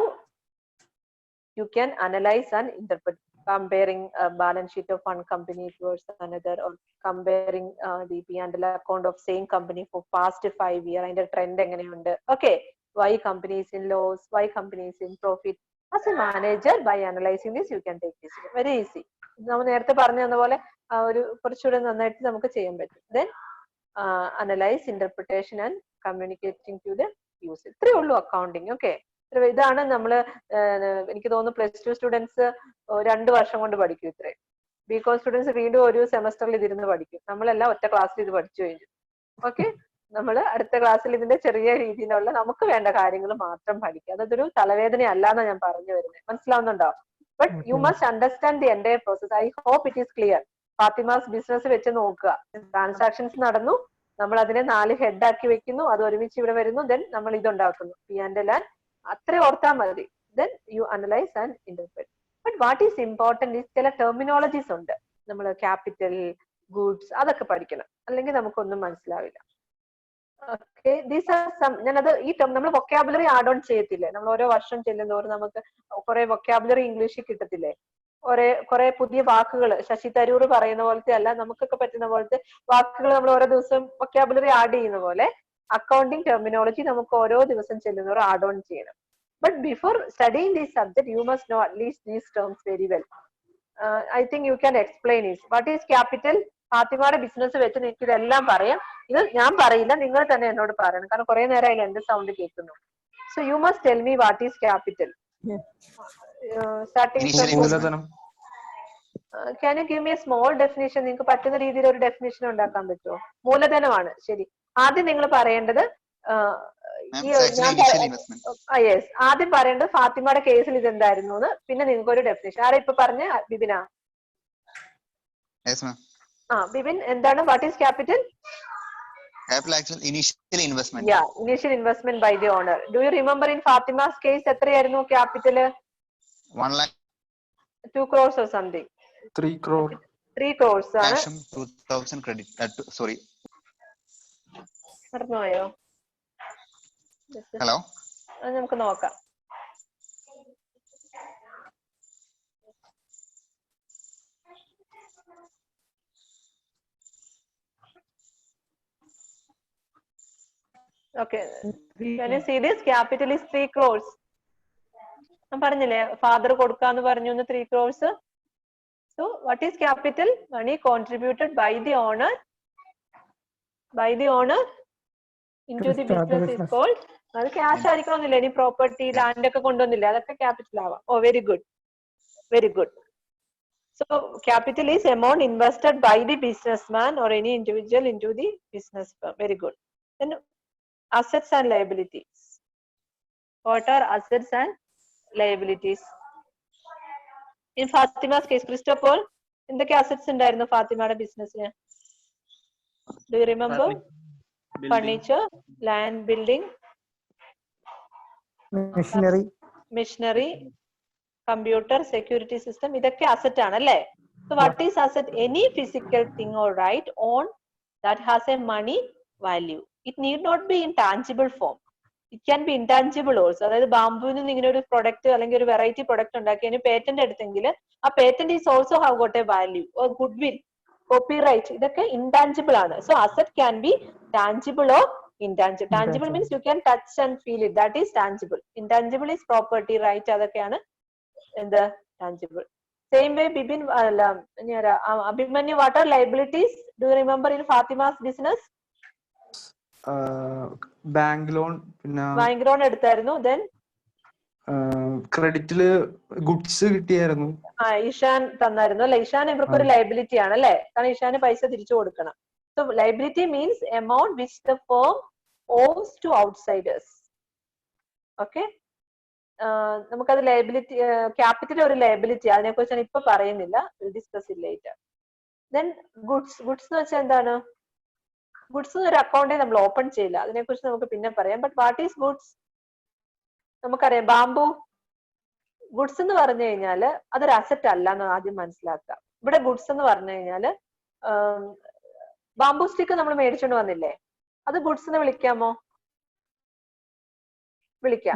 you can analyze and interpret, comparing a balance sheet of one company towards another, or comparing the P&L account of same company for past 5 years. അതിന്റെ trend എങ്ങനെയുണ്ട്? Okay. Why company is in loss? Why company is in profit? As a manager, by analyzing this, you can take this. Very easy. നമ്മൾ നേരത്തെ പറഞ്ഞു തന്ന പോലെ ഒരു കുറച്ചുകൂടെ നന്നായിട്ട് നമുക്ക് ചെയ്യാൻ പറ്റും. Then analyze, interpretation and communicating to the user. ഇത്രേ ഉള്ളൂ അക്കൗണ്ടിങ്. ഓക്കെ, ഇതാണ് നമ്മള് എനിക്ക് തോന്നുന്നു +2 സ്റ്റുഡൻസ് 2 വർഷം കൊണ്ട് പഠിക്കും ഇത്രേ. BCom സ്റ്റുഡൻസ് വീണ്ടും ഒരു സെമസ്റ്ററിൽ ഇതിരുന്ന് പഠിക്കും. നമ്മളെല്ലാം ഒറ്റ ക്ലാസ്സിൽ ഇത് പഠിച്ചു കഴിഞ്ഞു. ഓക്കെ, നമ്മൾ അടുത്ത ക്ലാസ്സിൽ ഇതിന്റെ ചെറിയ രീതിയിലുള്ള നമുക്ക് വേണ്ട കാര്യങ്ങൾ മാത്രം പഠിക്കുക. അതൊരു തലവേദന അല്ലാന്ന് ഞാൻ പറഞ്ഞു വരുന്നത്. മനസ്സിലാവുന്നുണ്ടോ? But you must understand the entire process. I hope it is clear. Fathima's business വെച്ച് നോക്കുക. ട്രാൻസാക്ഷൻസ് നടന്നു, നമ്മൾ അതിനെ 4 ഹെഡ് ആക്കി വെക്കുന്നു, അത് ഒരുമിച്ച് ഇവിടെ വരുന്നു, ദെൻ നമ്മൾ ഇതുണ്ടാക്കുന്നു P&L ആൻഡ് അത്രേ ഓർത്താൽ മതി. Then you analyse and interpret. But what is important is ചില ടെർമിനോളജീസ് ഉണ്ട്. നമ്മൾ ക്യാപിറ്റൽ, ഗുഡ്സ് അതൊക്കെ പഠിക്കണം, അല്ലെങ്കിൽ നമുക്കൊന്നും മനസ്സിലാവില്ല. Okay, these are some. ഞാനത് ഈ നമ്മൾ വൊക്കാബുലറി ആഡ് ഓൺ ചെയ്യത്തില്ലേ? നമ്മൾ ഓരോ വർഷം ചെല്ലുന്നതോറും നമുക്ക് കുറെ വൊക്കാബുലറി ഇംഗ്ലീഷിൽ കിട്ടത്തില്ലേ? കുറെ പുതിയ വാക്കുകൾ ശശി തരൂർ പറയുന്ന പോലത്തെ അല്ല, നമുക്കൊക്കെ പറ്റുന്ന പോലത്തെ വാക്കുകൾ നമ്മൾ ഓരോ ദിവസം വൊക്കാബുലറി ആഡ് ചെയ്യുന്ന പോലെ അക്കൗണ്ടിങ് ടെർമിനോളജി നമുക്ക് ഓരോ ദിവസം ചെല്ലുന്നവർ ആഡ് ഓൺ ചെയ്യണം. But before studying this subject you must know at least these terms very well. I think you can explain it. What is capital? ഫാത്തിമയുടെ ബിസിനസ് വെച്ച് എനിക്ക് ഇതെല്ലാം പറയാം. ഇത് ഞാൻ പറയില്ല, നിങ്ങൾ തന്നെ എന്നോട് പറയണം, കാരണം കുറെ നേരം അതിൽ എന്റെ സൗണ്ട് കേൾക്കുന്നു. So you must tell me what is capital. Can you give me A small definition? നിങ്ങൾക്ക് പറ്റുന്ന രീതിയിൽ ഒരു ഡെഫിനിഷൻ ഉണ്ടാക്കാൻ പറ്റുമോ? മൂലധനമാണ്, ശരി. ആദ്യം നിങ്ങൾ പറയേണ്ടത് യെസ്, ആദ്യം പറയേണ്ടത് ഫാത്തിമയുടെ കേസിൽ ഇതെന്തായിരുന്നു എന്ന്, പിന്നെ നിങ്ങൾക്ക് ഒരു ഡെഫിനിഷൻ. ആരാ ഇപ്പൊ പറഞ്ഞ? ബിബിന. ബിബിൻ, എന്താണ് what is capital? Capital actual initial investment. Yeah, initial investment by the owner. Do you remember in Fatima's case എത്രയായിരുന്നു capital? 1 lakh. 2 crores or something. 3 crore. 3 crores ആണ്. Cash 2000 credit. Sorry, മറന്നുപോയോ? Hello. അത് നമുക്ക് നോക്കാം. Okay. Can you see this? Capital is 3 crores. ഞാൻ പറഞ്ഞില്ലേ father കൊടുക്കാന്ന് പറഞ്ഞു 3 crores. So what is capital? Money contributed by the owner into the business is called. അത് ക്യാഷ് ആയിരിക്കണമെന്നില്ല, ഇനി പ്രോപ്പർട്ടി ലാൻഡ് ഒക്കെ കൊണ്ടുവന്നില്ല, അതൊക്കെ ക്യാപിറ്റൽ ആവാം. Oh very good, very good. So capital is amount invested by the businessman or any individual into the business firm. Very good. Then assets and liabilities. What are assets and liabilities? In Fatima's case, Christopher, എന്തൊക്കെ assets ഉണ്ടായിരുന്നു ഫാത്തിമയുടെ ബിസിനസ്സിന്? Do you remember? Furniture, land, building, machinery, computer, security system. ഇതൊക്കെ asset ആണ് അല്ലേ? So what is asset? Any physical thing or right owned that has a money value. It need not be in tangible form. It can be intangible also. അതായത് ബാംബുവിൽ നിന്ന് ഇങ്ങനെ ഒരു product അല്ലെങ്കിൽ ഒരു variety product ഉണ്ടാക്കി അതിന് പേറ്റന്റ് എടുത്തെങ്കിൽ ആ patent is also have got A value or good will, copyright, ഇതൊക്കെ ഇൻടാഞ്ചിബിൾ ആണ്. So asset can be tangible or intangible. Tangible means you can touch and feel it. That is tangible. Intangible is property, right? അതൊക്കെയാണ് എന്ത് tangible. Same way, Bibin, Abhimanyu, what are liabilities? Do you remember in Fatima's business? Bank loan, പിന്നെ bank loan എടുത്തായിരുന്നു. Then ക്രെഡിറ്റില് goods കിട്ടിയായിരുന്നു. ഇഷാൻ തന്നായിരുന്നു അല്ലെ? ഇഷാൻ ഇവർക്ക് ഒരു liability ആണ് അല്ലെ? കാരണം ഇഷാന് പൈസ തിരിച്ചു കൊടുക്കണം. So liability means amount which the firm owes to outsiders. Okay. നമുക്കത് ലയബിലിറ്റി, ക്യാപിറ്റൽ ഒരു ലയബിലിറ്റി, അതിനെ കുറിച്ച് ഞാൻ ഇപ്പൊ പറയുന്നില്ല, discuss it later. Then goods. Goods എന്ന് വെച്ചാൽ എന്താണ്? ഗുഡ്സ് ഒരു അക്കൗണ്ടേ നമ്മൾ ഓപ്പൺ ചെയ്യില്ല, അതിനെ കുറിച്ച് നമുക്ക് പിന്നെ പറയാം. But what is goods? നമുക്കറിയാം ബാംബു ഗുഡ്സ് എന്ന് പറഞ്ഞു കഴിഞ്ഞാല് അതൊരു അസറ്റ് അല്ല എന്ന് ആദ്യം മനസ്സിലാക്കാം. ഇവിടെ ഗുഡ്സ് എന്ന് പറഞ്ഞു കഴിഞ്ഞാല് ബാംബു സ്റ്റിക്ക് നമ്മൾ മേടിച്ചോണ്ട് വന്നില്ലേ, അത് ഗുഡ്സ് എന്ന് വിളിക്കാമോ? വിളിക്കാം.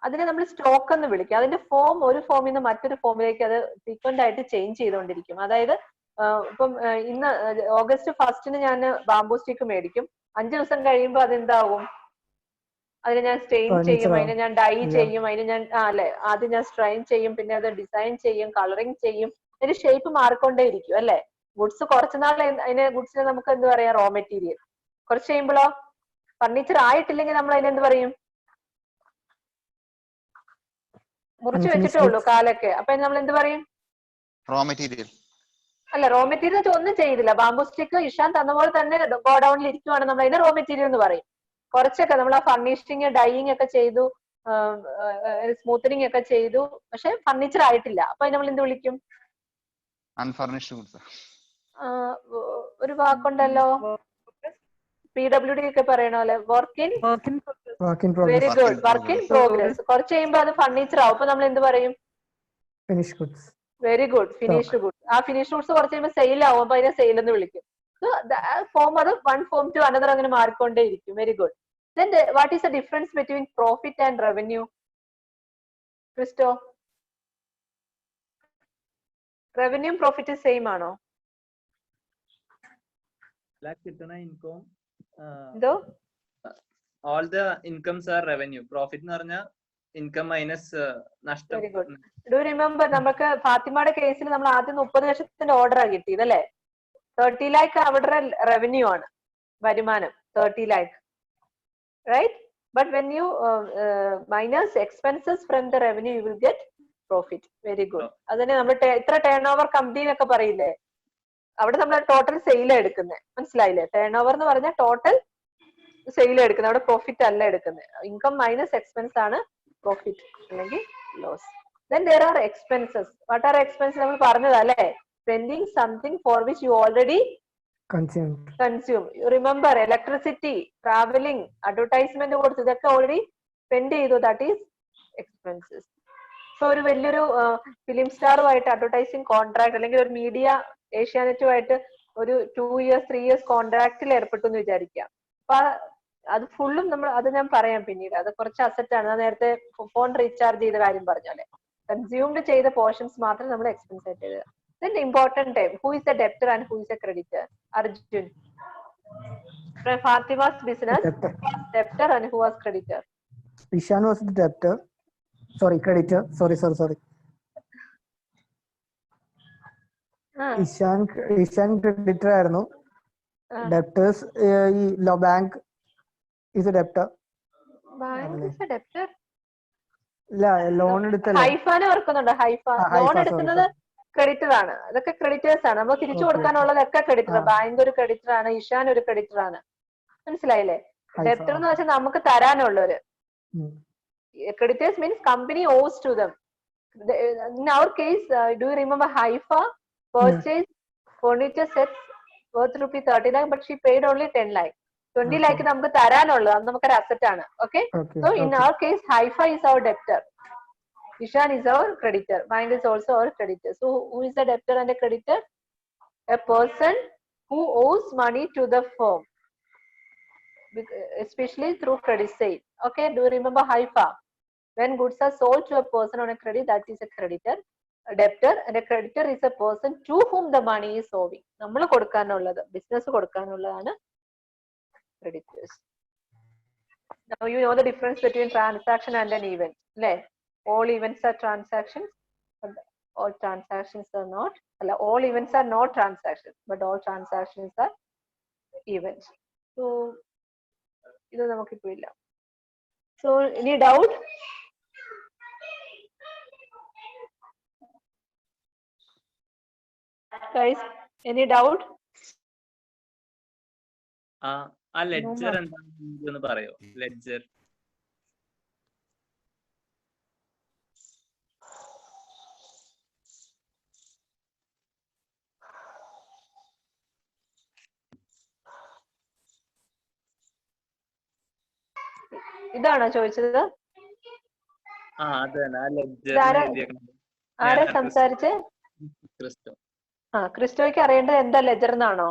അതിനെ നമ്മൾ സ്റ്റോക്ക് എന്ന് വിളിക്കാം. അതിന്റെ ഫോം ഒരു ഫോമിൽ നിന്ന് മറ്റൊരു ഫോമിലേക്ക് അത് ഫ്രീക്വന്റ് ആയിട്ട് ചേഞ്ച് ചെയ്തുകൊണ്ടിരിക്കും. അതായത് ഇപ്പം ഇന്ന് ഓഗസ്റ്റ് 1 ഞാൻ ബാംബു സ്റ്റിക്ക് മേടിക്കും, 5 ദിവസം കഴിയുമ്പോൾ അതെന്താവും? അതിനെ ഞാൻ സ്റ്റെയിൻ ചെയ്യും, അതിനെ ഞാൻ ഡൈ ചെയ്യും, അതിനെ ഞാൻ അല്ലെ ആദ്യം ഞാൻ സ്ട്രെയിൻ ചെയ്യും, പിന്നെ അത് ഡിസൈൻ ചെയ്യും, കളറിങ് ചെയ്യും, അതിന്റെ ഷേപ്പ് മാറിക്കൊണ്ടേ ഇരിക്കും അല്ലെ? ഗുഡ്സ് കുറച്ചുനാൾ അതിനെ ഗുഡ്സിനെ നമുക്ക് എന്ത് പറയാം? Raw material. കുറച്ച് കഴിയുമ്പോഴോ ഫർണിച്ചർ ആയിട്ടില്ലെങ്കിൽ നമ്മൾ അതിനെന്ത് പറയും? മുറിച്ച് വെച്ചിട്ടേ ഉള്ളൂ കാലൊക്കെ, അപ്പൊ നമ്മൾ എന്ത് പറയും? റോ മെറ്റീരിയൽ അല്ല, റോ മെറ്റീരിയൽ ഒന്നും ചെയ്തില്ല. ബാംബു സ്റ്റിക്ക് ഇഷാൻ തന്ന പോലെ തന്നെ ഗോഡൌണിൽ ഇരിക്കുവാണ്, നമ്മൾ അതിനെ റോ മെറ്റീരിയൽ എന്ന് പറയും. കുറച്ചൊക്കെ നമ്മൾ ആ ഫർണിഷിങ് ഡൈയിങ് ഒക്കെ ചെയ്തു, സ്മൂത്തനിങ് ഒക്കെ ചെയ്തു, പക്ഷെ ഫർണിച്ചർ ആയിട്ടില്ല, അപ്പൊ നമ്മൾ എന്ത് വിളിക്കും? Unfurnished goods. ഒരു വാക്കുണ്ടല്ലോ, PWD ഒക്കെ പറയണ പോലെ work in very good, work in progress. കുറച്ച് കഴിയുമ്പോൾ അത് ഫർണിച്ചർ ആവും, അപ്പൊ നമ്മൾ എന്ത് പറയും? Finish goods. Very good, finished goods. ആ ഫിനിഷ്ഡ് ഗുഡ്സ് കുറച്ച് കഴിയുമ്പോൾ സെയിൽ ആവും, അപ്പൊ അതിനെ സെയിൽ എന്ന് വിളിക്കും. ഫോം അത് വൺ ഫോം ടു അനദർ അങ്ങനെ മാറിക്കൊണ്ടേ ഇരിക്കും. Very good. Then what is the difference between profit and revenue? Christo, revenue profit is same ആണോ? കിട്ടുന്ന ഇൻകം, എന്തോ? all the incomes are revenue. Profit എന്ന് പറഞ്ഞാൽ ഇൻകം മൈനസ് നഷ്ടം. Very good. ഡു റിമെമ്പർ നമുക്ക് ഫാത്തിമയുടെ കേസിൽ നമ്മൾ ആദ്യം 30 ലക്ഷത്തിന്റെ ഓർഡറാണ് കിട്ടിയത് അല്ലെ? 30 lakh അവിടെ റവന്യൂ ആണ്, വരുമാനം 30 lakh. Right? But when you minus expenses from the revenue, you will get profit. Very good. അതിനെ നമ്മൾ ഇത്ര ടേൺ ഓവർ കമ്പനി എന്നൊക്കെ പറയില്ലേ, അവിടെ നമ്മൾ ടോട്ടൽ സെയിൽ എടുക്കുന്നത്, മനസ്സിലായില്ലേ? ടേൺ ഓവർ എന്ന് പറഞ്ഞാൽ ടോട്ടൽ സെയിൽ എടുക്കുന്നത്, അവിടെ പ്രോഫിറ്റ് അല്ല എടുക്കുന്നത്. ഇൻകം മൈനസ് എക്സ്പെൻസ് ആണ് പ്രോഫിറ്റ് അല്ലെങ്കിൽ loss. Then there are expenses. What are expenses? നമ്മൾ പറഞ്ഞത് അല്ലേ? Spending something for which you already consume. You remember electricity, traveling, advertisement കൊടുത്തു, ഇതൊക്കെ ഓൾറെഡി സ്പെൻഡ് ചെയ്തു. That is expenses. സോ ഒരു വലിയൊരു ഫിലിം സ്റ്റാറുമായിട്ട് അഡ്വർടൈസിങ് കോൺട്രാക്ട് അല്ലെങ്കിൽ ഒരു മീഡിയ ഏഷ്യാനെറ്റുമായിട്ട് ഒരു 2 years 3 years കോൺട്രാക്റ്റിൽ ഏർപ്പെട്ടു എന്ന് വിചാരിക്കാം. അപ്പൊ അത് ഫുള്ളും നമ്മൾ അത് ഞാൻ പറയാം പിന്നീട്. അത് കുറച്ച് അസറ്റ് ആണ്. നേരത്തെ ഫോൺ റീചാർജ് ചെയ്ത കാര്യം പറഞ്ഞോലെ കൺസ്യൂംഡ് ചെയ്ത പോർഷൻസ് മാത്രം നമ്മൾ എക്സ്പെൻസ് ആയിട്ട് എഴുതുക. Then important time. Who is the debtor and who is the creditor? Arjun. From Fatima's business, who was debtor and who was creditor? Ishan was the debtor. Sorry, creditor. Sorry. Ishan creditor ആയിരുന്നു. Debtors ഈ bank is a debtor. Bank is a debtor. ഇല്ല, loan എടുത്തല്ലേ. ഹൈഫാനെ ഓർക്കുന്നുണ്ടോ? Haifa loan എടുക്കുന്നത് creditor ആണ്. അതൊക്കെ creditors ആണ്. നമ്മൾ തിരിച്ചു കൊടുക്കാനുള്ളതൊക്കെ ക്രെഡിറ്റർ. ബാങ്ക് ഒരു ക്രെഡിറ്റർ ആണ്, ഇഷാൻ ഒരു ക്രെഡിറ്റർ ആണ്. മനസ്സിലായില്ലേ? ഡെപ്റ്റർ എന്ന് വെച്ചാൽ നമുക്ക് തരാനുള്ളവര്. Creditors means company owes to them. In our case, do you remember Haifa purchased furniture sets worth rupees 30 lakh, but she paid only 10 lakh. 20 lakh നമുക്ക് തരാനുള്ളത്. അത് നമുക്കൊരു അസറ്റ് ആണ്. Okay? So in our case, Haifa is our debtor. Ishan is our creditor. Bank is also our creditor. So who is the debtor and the creditor? A person who owes money to the firm, especially through credit sale. Okay? Do you remember Haifa? When goods are sold to a person on a credit, that is a creditor. A debtor and a creditor is a person to whom the money is owing. നമ്മൾ കൊടുക്കാനുള്ളത്, business കൊടുക്കാനുള്ളതാണ് creditors. Now you know the difference between transaction and an event. അല്ലേ? All events are transactions, but all transactions are not. All events are not transactions, but all transactions are events. So ഇത് നമുക്കിപ്പോ ഇല്ല. So any doubt? Guys, any doubt? ആ ledger എന്താണെന്ന് പറയോ? Ledger ഇതാണോ ചോദിച്ചത്? ആരാ സംസാരിച്ചേ? ക്രിസ്റ്റോയ്ക്ക് അറിയേണ്ടത് എന്താ ലെജർ എന്നാണോ?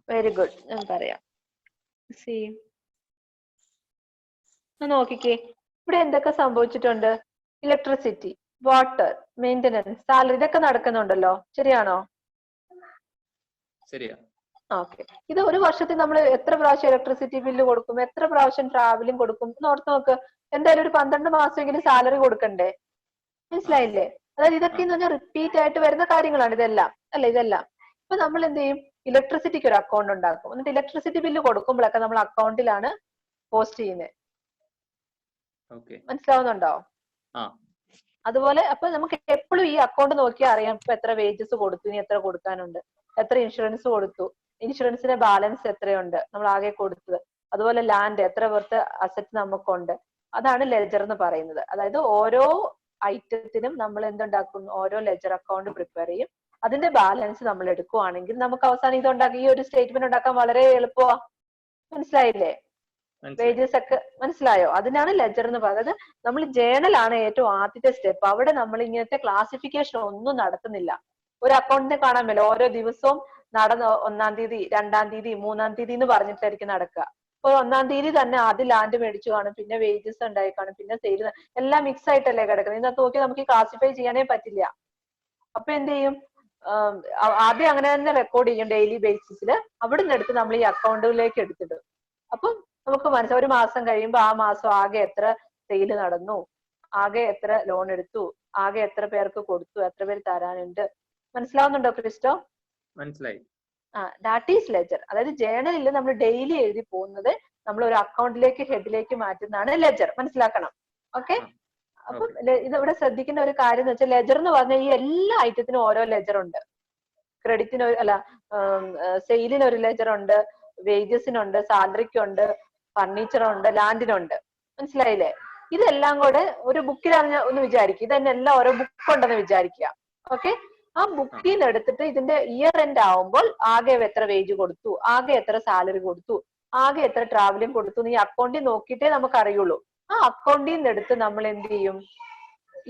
വെരി ഗുഡ്, ഞാൻ പറയാം. നോക്കിക്കേ, ഇവിടെ എന്തൊക്കെ സംഭവിച്ചിട്ടുണ്ട്? ഇലക്ട്രിസിറ്റി, വാട്ടർ, മെയിൻ്റനൻസ്, സാലറി, ഇതൊക്കെ നടക്കുന്നുണ്ടല്ലോ. ശരിയാണോ? ശരിയാ. ഓക്കെ. ഇത് ഒരു വർഷത്തിൽ നമ്മൾ എത്ര പ്രാവശ്യം ഇലക്ട്രിസിറ്റി ബില്ല് കൊടുക്കും, എത്ര പ്രാവശ്യം ട്രാവലിംഗ് കൊടുക്കും എന്ന് ഓർത്ത് നോക്ക്. എന്തായാലും ഒരു 12 മാസമെങ്കിലും സാലറി കൊടുക്കണ്ടേ? മനസ്സിലായില്ലേ? അതായത് ഇതൊക്കെ എന്ന് പറഞ്ഞാൽ റിപ്പീറ്റ് ആയിട്ട് വരുന്ന കാര്യങ്ങളാണ് ഇതെല്ലാം, അല്ലെ? ഇതെല്ലാം ഇപ്പൊ നമ്മൾ എന്ത് ചെയ്യും? ഇലക്ട്രിസിറ്റിക്ക് ഒരു അക്കൗണ്ട് ഉണ്ടാക്കും. എന്നിട്ട് ഇലക്ട്രിസിറ്റി ബില്ല് കൊടുക്കുമ്പോഴൊക്കെ നമ്മൾ അക്കൗണ്ടിലാണ് പോസ്റ്റ് ചെയ്യുന്നത്. മനസ്സിലാവുന്നുണ്ടോ? അതുപോലെ അപ്പൊ നമുക്ക് എപ്പോഴും ഈ അക്കൗണ്ട് നോക്കിയാൽ അറിയാം ഇപ്പൊ എത്ര വേജസ് കൊടുത്തു, ഇനി എത്ര കൊടുക്കാനുണ്ട്, എത്ര ഇൻഷുറൻസ് കൊടുത്തു, ഇൻഷുറൻസിന്റെ ബാലൻസ് എത്രയുണ്ട് നമ്മൾ ആകെ കൊടുത്തത്, അതുപോലെ ലാൻഡ് എത്ര വർത്ത് അസറ്റ് നമുക്കുണ്ട്. അതാണ് ലെജർ എന്ന് പറയുന്നത്. അതായത് ഓരോ ഐറ്റത്തിനും നമ്മൾ എന്തുണ്ടാക്കുന്നു? ഓരോ ലെജർ അക്കൗണ്ട് പ്രിപ്പയർ ചെയ്യും. അതിന്റെ ബാലൻസ് നമ്മൾ എടുക്കുവാണെങ്കിൽ നമുക്ക് അവസാനം ഇതുണ്ടാക്കി ഈ ഒരു സ്റ്റേറ്റ്മെന്റ് ഉണ്ടാക്കാൻ വളരെ എളുപ്പമാ. മനസ്സിലായില്ലേ? വേജസ് ഒക്കെ മനസ്സിലായോ? അതിനാണ് ലെജർ എന്ന് പറയുന്നത്. നമ്മൾ ജേണൽ ആണ് ഏറ്റവും ആദ്യത്തെ സ്റ്റെപ്പ്. അവിടെ നമ്മൾ ഇങ്ങനത്തെ ക്ലാസിഫിക്കേഷൻ ഒന്നും നടത്തുന്നില്ല. ഒരു അക്കൗണ്ടിനെ കാണാൻ മേല ഓരോ ദിവസവും നടന്ന 1-ാം തീയതി 2-ാം തീയതി 3-ാം തീയതി എന്ന് പറഞ്ഞിട്ടായിരിക്കും നടക്കുക. ഇപ്പൊ 1-ാം തീയതി തന്നെ ആദ്യം ലാൻഡ് മേടിച്ചു കാണും, പിന്നെ വേജസ് ഉണ്ടായി കാണും, പിന്നെ സെയിൽ, എല്ലാം മിക്സ് ആയിട്ടല്ലേ കിടക്കുന്നത്. ഇതിനകത്ത് നോക്കി നമുക്ക് ക്ലാസിഫൈ ചെയ്യാനേ പറ്റില്ല. അപ്പൊ എന്ത് ചെയ്യും? ആദ്യം അങ്ങനെ തന്നെ റെക്കോർഡ് ചെയ്യും ഡെയിലി ബേസിസിൽ. അവിടെ നിന്ന് എടുത്ത് നമ്മൾ ഈ അക്കൗണ്ടിലേക്ക് എടുത്തിടും. അപ്പം നമുക്ക് മനസ്സിലാവും ഒരു മാസം കഴിയുമ്പോൾ ആ മാസം ആകെ എത്ര സെയിൽ നടന്നു, ആകെ എത്ര ലോൺ എടുത്തു, ആകെ എത്ര പേർക്ക് കൊടുത്തു, എത്ര പേര് തരാനുണ്ട്. മനസ്സിലാവുന്നുണ്ടോ ക്രിസ്റ്റോ? മനസ്സിലായി. That is ledger. അതായത് ജേണലിൽ നമ്മൾ ഡെയിലി എഴുതി പോകുന്നത് നമ്മൾ ഒരു അക്കൗണ്ടിലേക്ക് ഹെഡിലേക്ക് മാറ്റുന്നതാണ് ലെജർ. മനസ്സിലാക്കണം. ഓക്കെ. അപ്പം ഇത് ഇവിടെ ശ്രദ്ധിക്കേണ്ട ഒരു കാര്യം എന്ന് വെച്ചാൽ ലെജർ എന്ന് പറഞ്ഞാൽ ഈ എല്ലാ ഐറ്റത്തിനും ഓരോ ലെജർ ഉണ്ട്. ക്രെഡിറ്റിന് സെയിലിന് ഒരു ലെജർ ഉണ്ട്, വേജസിനുണ്ട്, സാലറിക്കുണ്ട്, ഫർണിച്ചറുണ്ട്, ലാൻഡിനുണ്ട്. മനസ്സിലായില്ലേ? ഇതെല്ലാം കൂടെ ഒരു ബുക്കിലാണ് ഒന്ന് വിചാരിക്കുക. ഇതെല്ലാം ഓരോ ബുക്ക് ഉണ്ടെന്ന് വിചാരിക്കുക. ഓക്കെ. ആ ബുക്കിൽ നിന്ന് എടുത്തിട്ട് ഇതിന്റെ ഇയർ എൻഡ് ആവുമ്പോൾ ആകെ എത്ര വേജ് കൊടുത്തു, ആകെ എത്ര സാലറി കൊടുത്തു, ആകെ എത്ര ട്രാവലിംഗ് കൊടുത്തു, ഈ അക്കൗണ്ടിൽ നോക്കിയിട്ടേ നമുക്ക് അറിയുള്ളൂ. ആ അക്കൗണ്ടിൽ നിന്ന് എടുത്ത് നമ്മൾ എന്ത് ചെയ്യും?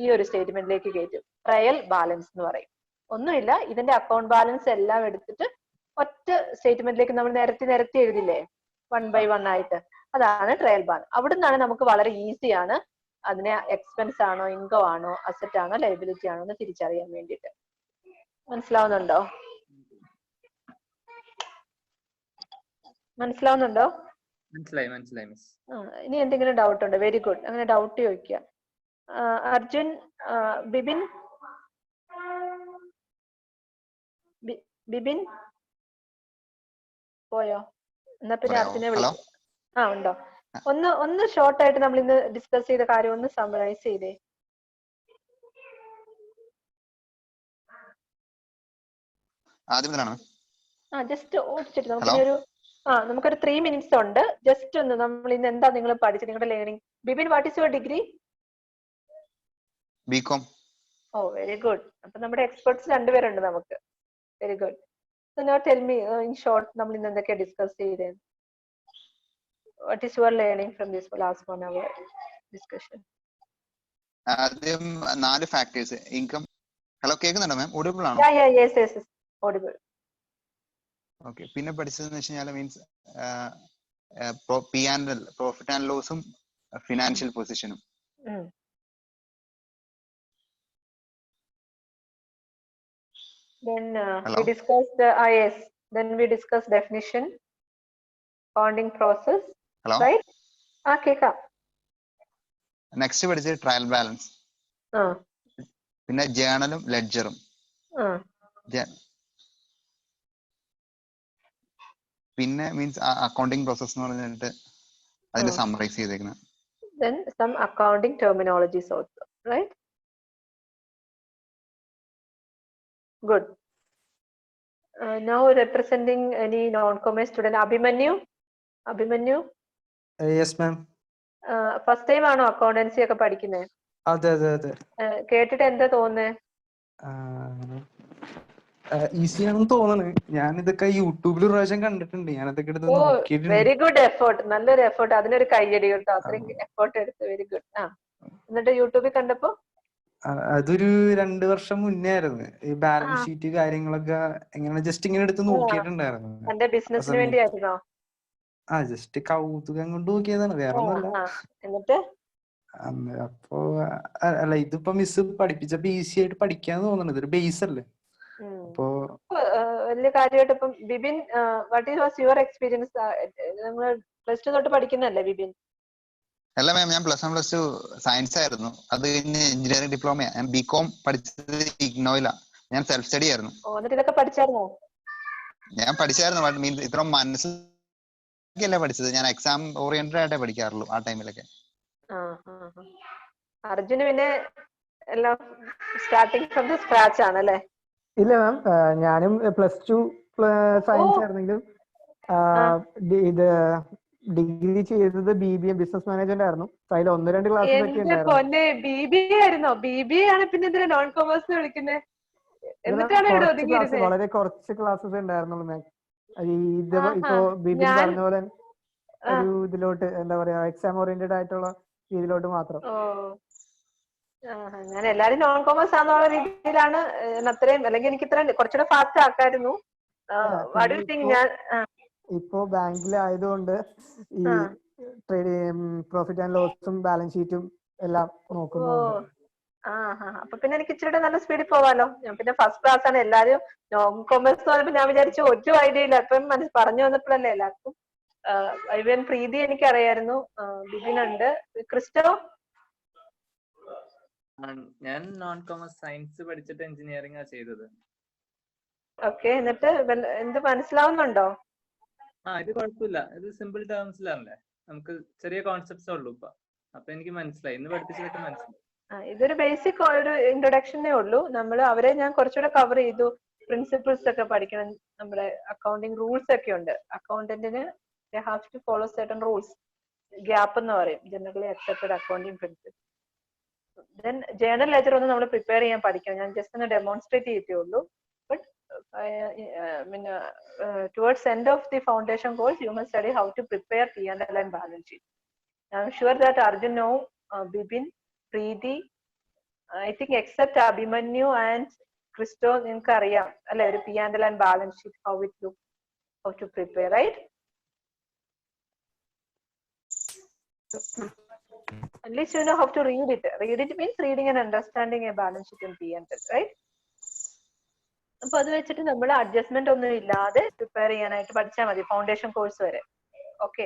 ഈ ഒരു സ്റ്റേറ്റ്മെന്റിലേക്ക് കയറ്റും. ട്രയൽ ബാലൻസ് എന്ന് പറയും. ഒന്നുമില്ല, ഇതിന്റെ അക്കൗണ്ട് ബാലൻസ് എല്ലാം എടുത്തിട്ട് ഒറ്റ സ്റ്റേറ്റ്മെന്റിലേക്ക് നമ്മൾ നിരത്തി എഴുതില്ലേ 1 by 1 ആയിട്ട്, അതാണ് ട്രയൽ ബാലൻസ്. അവിടെ നിന്നാണ് നമുക്ക് വളരെ ഈസിയാണ് അതിനെ എക്സ്പെൻസ് ആണോ ഇൻകം ആണോ അസറ്റ് ആണോ ലയബിലിറ്റി ആണോ എന്ന് തിരിച്ചറിയാൻ വേണ്ടിയിട്ട്. മനസ്സിലാവുന്നുണ്ടോ? മനസ്സിലാവുന്നുണ്ടോ? മനസ്സിലായി മനസ്സിലായി മിസ്. ഇനി എന്തെങ്കിലും ഡൗട്ട് ഉണ്ടോ? വെരി ഗുഡ്, അങ്ങനെ ഡൗട്ട് ചോദിക്കുക. അർജുൻ, ബിബിൻ, ബിബിൻ പോയോ? എന്നാ പിന്നെ അർജുനെ വിളിക്കും. ഉണ്ടോ? ഒന്ന് ഷോർട്ട് ആയിട്ട് നമ്മൾ ഇന്ന് ഡിസ്കസ് ചെയ്ത കാര്യം ഒന്ന് സമ്മറൈസ് ചെയ്തേ. ജസ്റ്റ് ഓടിച്ചിട്ട് നമുക്കൊരു 3 minutes ഉണ്ട്. ജസ്റ്റ് ഒന്ന് നമ്മൾ ഇന്ന് എന്താ നിങ്ങൾ പഠിച്ചത്, നിങ്ങളുടെ learning. Bibin, what is your degree? B Com. Oh very good. അപ്പൊ നമ്മുടെ എക്സ്പെർട്സ് 2 പേരുണ്ട് നമുക്ക്. Very good. So now tell me in short നമ്മൾ ഇന്ന് എന്തൊക്കെയാ ഡിസ്കസ് ചെയ്തേ? What is your learning from this last 1 hour discussion? ആദ്യം 4 ഫാക്ടേഴ്സ്. ഇൻകം. ഹലോ, കേൾക്കുന്നുണ്ടോ മാം? ഓഡിബിൾ ആണോ? Yes audible. ഓക്കെ. പിന്നെ പഠിച്ചതെന്ന് വെച്ച് കഴിഞ്ഞാൽ മീൻസ് P&L, പ്രോഫിറ്റ് ആൻഡ് ലോസും ഫിനാൻഷ്യൽ പൊസിഷനും. Then we discussed yes. Then we discussed definition, accounting process. Hello? Right? കേക്കാം. നെക്സ്റ്റ് പഠിച്ചത് ട്രയൽ ബാലൻസ്. പിന്നെ ജേണലും ലെഡ്ജറും. പിന്നെ മീൻസ് അക്കൗണ്ടിങ് പ്രോസസ് എന്ന് പറഞ്ഞിട്ട് അതിനെ സമ്മറൈസ് ചെയ്തേക്കുന്നത്. Then some accounting terminologies also, right? Good. Now representing any non-commerce student, Abhimanyu. Yes ma'am. First time ആണോ accountancy ഒക്കെ പഠിക്കുന്നത്? അതെ. കേട്ടിട്ട് എന്താ തോന്നുന്നേ? ഈസി ആണെന്ന് തോന്നുന്നു. ഞാൻ ഇതൊക്കെ യൂട്യൂബിൽ ഒരു പ്രാവശ്യം കണ്ടിട്ടുണ്ട്. ഞാൻ ഇതൊക്കെ എടുത്ത് നോക്കിയിട്ടുണ്ട്. വെരി ഗുഡ് എഫേർട്ട്, നല്ലൊരു എഫേർട്ട്. അതിനൊരു കയ്യടി കേട്ടോ, അത്രയും എഫേർട്ട് എടുത്ത്. Very good. എന്നിട്ട് യൂട്യൂബിൽ കണ്ടപ്പോ അതൊരു 2 വർഷം മുന്നേ ആയിരുന്നു. ഈ ബാലൻസ് ഷീറ്റ് കാര്യങ്ങളൊക്കെ എങ്ങനെ ജസ്റ്റ് ഇങ്ങനെ എടുത്ത് നോക്കിയിട്ടുണ്ടായിരുന്നു. എന്റെ ബിസിനസിന് വേണ്ടിയായിരുന്നോ? ജസ്റ്റ് കൗതുകം കൊണ്ട് നോക്കിയതാണ്, വേറെ ഒന്നുമല്ല. എന്നിട്ട് അപ്പൊ അല്ല, ഇതിപ്പോ മിസ് പഠിപ്പിച്ചപ്പോ ഈസി ആയിട്ട് പഠിക്കാന്ന് തോന്നുന്നത്. ഇതൊരു ബേസ് അല്ലേ? അപ്പൊ വലിയ കാര്യമായിട്ട് ഇപ്പം Bibin, what was your experience? നമ്മൾ +2 തൊട്ട് പഠിക്കുന്നല്ലേ ബിബിൻ? അല്ല മാം, ഞാൻ +1 +2 സയൻസ് ആയിരുന്നു. അത് കഴിഞ്ഞ് എഞ്ചിനീയറിംഗ് ഡിപ്ലോമ. ഞാൻ ബികോം പഠിച്ചത് ഇഗ്നോയില. ഞാൻ സെൽഫ് സ്റ്റഡി ആയിരുന്നു. എന്നിട്ട് ഇതൊക്കെ പഠിച്ചായിരുന്നോ? ഞാൻ പഠിച്ചായിരുന്നു. മീൻസ് ഇത്ര മനസ്സിലല്ല പഠിച്ചത്. ഞാൻ എക്സാം ഓറിയന്റഡ് ആയിട്ടേ പഠിക്കാറുള്ളൂ ആ ടൈമിലൊക്കെ. അർജുന് പിന്നെ എല്ലാം സ്റ്റാർട്ടിങ് ഫ്രം ദി സ്ക്രാച്ച് ആണല്ലേ? ഇല്ല മാം, ഞാനും +2 സയൻസ് ആയിരുന്നെങ്കിലും ഇത് ഡിഗ്രി ചെയ്തത് BBA ബിസിനസ് മാനേജ്മെന്റ് ആയിരുന്നു. അതിൽ 1-2 ക്ലാസ്സസ് ഒക്കെ ഉണ്ടായിരുന്നു. BBA ആയിരുന്നോ? BBA ആണ് പിന്നെ എന്തിനാ നോൺ കൊമേഴ്സ് വിളിക്കുന്നത്? എന്നിട്ടാണ് വളരെ കുറച്ച് ക്ലാസ്സസ് ഉണ്ടായിരുന്നുള്ളൂ മാം. ഇപ്പൊ ബിബിൻ പറഞ്ഞ പോലെ ഒരു ഇതിലോട്ട് എന്താ പറയാ, എക്സാം ഓറിയന്റഡ് ആയിട്ടുള്ള രീതിയിലോട്ട് മാത്രം. ഞാൻ എല്ലാരും നോൺ കൊമേഴ്സ് ആണെന്നുള്ള രീതിയിലാണ് അത്രയും, അല്ലെങ്കിൽ എനിക്ക് ഇത്രയും കുറച്ചുകൂടെ ഫാസ്റ്റ് ആക്കായിരുന്നു. ഇപ്പോ ബാങ്കിൽ ആയതുകൊണ്ട് ഈ പ്രോഫിറ്റ് ആൻഡ് ലോസും ബാലൻസ് ഷീറ്റും എല്ലാം നോക്കുന്നുണ്ട്. അപ്പൊ പിന്നെ എനിക്ക് ഇച്ചിരി നല്ല സ്പീഡിൽ പോവാലോ. ഞാൻ പിന്നെ ഫസ്റ്റ് ക്ലാസ് ആണ്. എല്ലാരും നോൺ കൊമേഴ്സ് പറഞ്ഞപ്പോ ഞാൻ വിചാരിച്ചു ഒരു ഐഡിയ ഇല്ല. അപ്പം പറഞ്ഞു വന്നപ്പോഴല്ലേ എല്ലാവർക്കും. ഇവൻ പ്രീതി എനിക്ക് അറിയായിരുന്നു, ബിബിൻ ഉണ്ട്, ക്രിസ്റ്റോ. ഞാൻ നോൺ കൊമേഴ്സ് സയൻസ് പഠിച്ചിട്ട് എഞ്ചിനീയറിംഗ് ആ ചെയ്തത്. ഓക്കെ. എന്നിട്ട് എന്ത് മനസ്സിലാവുന്നുണ്ടോ? ഇത് കുഴപ്പമില്ല. ഇത് സിമ്പിൾ ടേംസിലാണല്ലേ, നമുക്ക് ചെറിയ കോൺസെപ്റ്റ്സ് ഉള്ളൂ ഇപ്പൊ. അപ്പൊ എനിക്ക് മനസ്സിലായി, ഇന്ന് പഠിപ്പിച്ചതൊക്കെ മനസ്സിലായി. ഇതൊരു ബേസിക് ഒരു ഇൻട്രൊഡക്ഷനേ ഉള്ളൂ. അവരെ ഞാൻ കുറച്ചുകൂടെ കവർ ചെയ്തു. പ്രിൻസിപ്പിൾസ് ഒക്കെ പഠിക്കണം. നമ്മുടെ അക്കൗണ്ടിങ് റൂൾസ് ഒക്കെ ഉണ്ട്. അക്കൗണ്ടന്റിന് have to follow certain rules. GAAP എന്ന് പറയും, generally accepted accounting principle. Then journal ledger ഒന്ന് നമ്മൾ പ്രിപ്പയർ ചെയ്യാൻ പഠിക്കണം. ഞാൻ ജസ്റ്റ് ഒന്ന് ഡെമോൺസ്ട്രേറ്റ് ചെയ്തേ ഉള്ളൂ. But towards end of the foundation course you must study how to prepare P&L and balance sheet. I'm sure that Arjun know, Bibin, Preeti, I think except Abhimanyu and Christo നിങ്ങൾക്ക് അറിയാം അല്ലെ ഒരു P&L and balance sheet how it look, how to prepare, right? At least you know how to read it. Read it means reading and understanding a balance sheet and P&L, right? അപ്പൊ അത് വെച്ചിട്ട് നമ്മൾ adjustment ഒന്നും ഇല്ലാതെ prepare ചെയ്യാനായിട്ട് പഠിച്ചാൽ മതി foundation course വരെ. ഓക്കെ,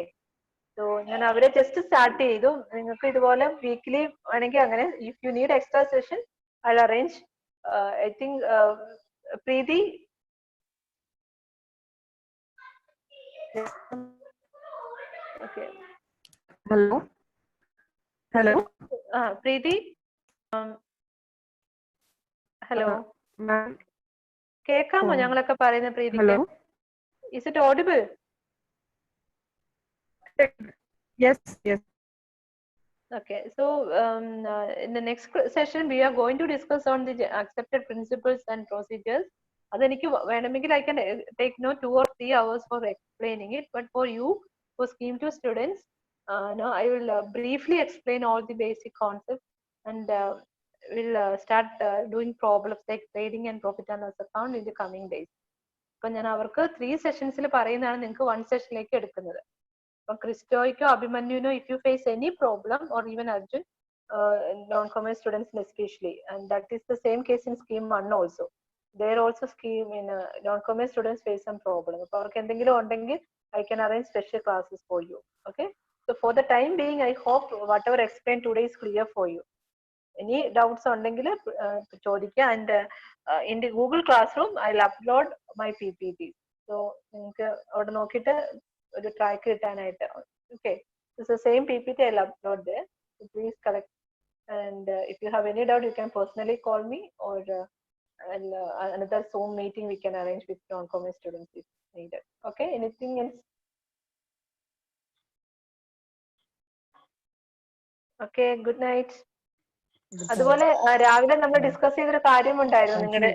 സോ ഞാൻ അവരെ ജസ്റ്റ് സ്റ്റാർട്ട് ചെയ്തു. നിങ്ങൾക്ക് ഇതുപോലെ വീക്ക്ലി ആണെങ്കിൽ അങ്ങനെ, if you need extra session I arrange. I think Preethi okay Hello. Preethi hello Ma'am. കേക്കാമോ ഞങ്ങളൊക്കെ പറയുന്ന പ്രീതിക്ക്? Hello. Is it audible? Yes, yes. Okay, so in the next session we are going to discuss on the accepted principles and procedures. Adeniki venomengil I can take 2 or 3 hours for explaining it, but for you, for scheme 2 students, no, I will briefly explain all the basic concepts, and we'll start doing problems like trading and profit and loss account in the coming days. Appo njan avarku 3 sessions il parayunnana ninge 1 session like edukkunnathu. Kristoykko Abhimanyu, if you face any problem, or even Arjun, non-commerce students especially, and that is the same case in scheme 1 also. There also scheme in non-commerce students face some problem. If avarku endengilo undengil I can arrange special classes for you. Okay, so for the time being I hope whatever explained today is clear for you. Any doubts undengil chodikka, and in the Google Classroom I'll upload my PPT. So ninge oda nokkite ഒരു track കിട്ടാനായിട്ട്. Okay, it's the same PPT I'll upload there, so please collect, and if you have any doubt you can personally call me, or another Zoom meeting we can arrange with non-commerce students if needed. Okay, anything else? Okay, good night. അതുപോലെ രാവിലെ നമ്മൾ discuss ചെയ്തൊരു കാര്യമുണ്ടായിരുന്നു നിങ്ങളുടെ.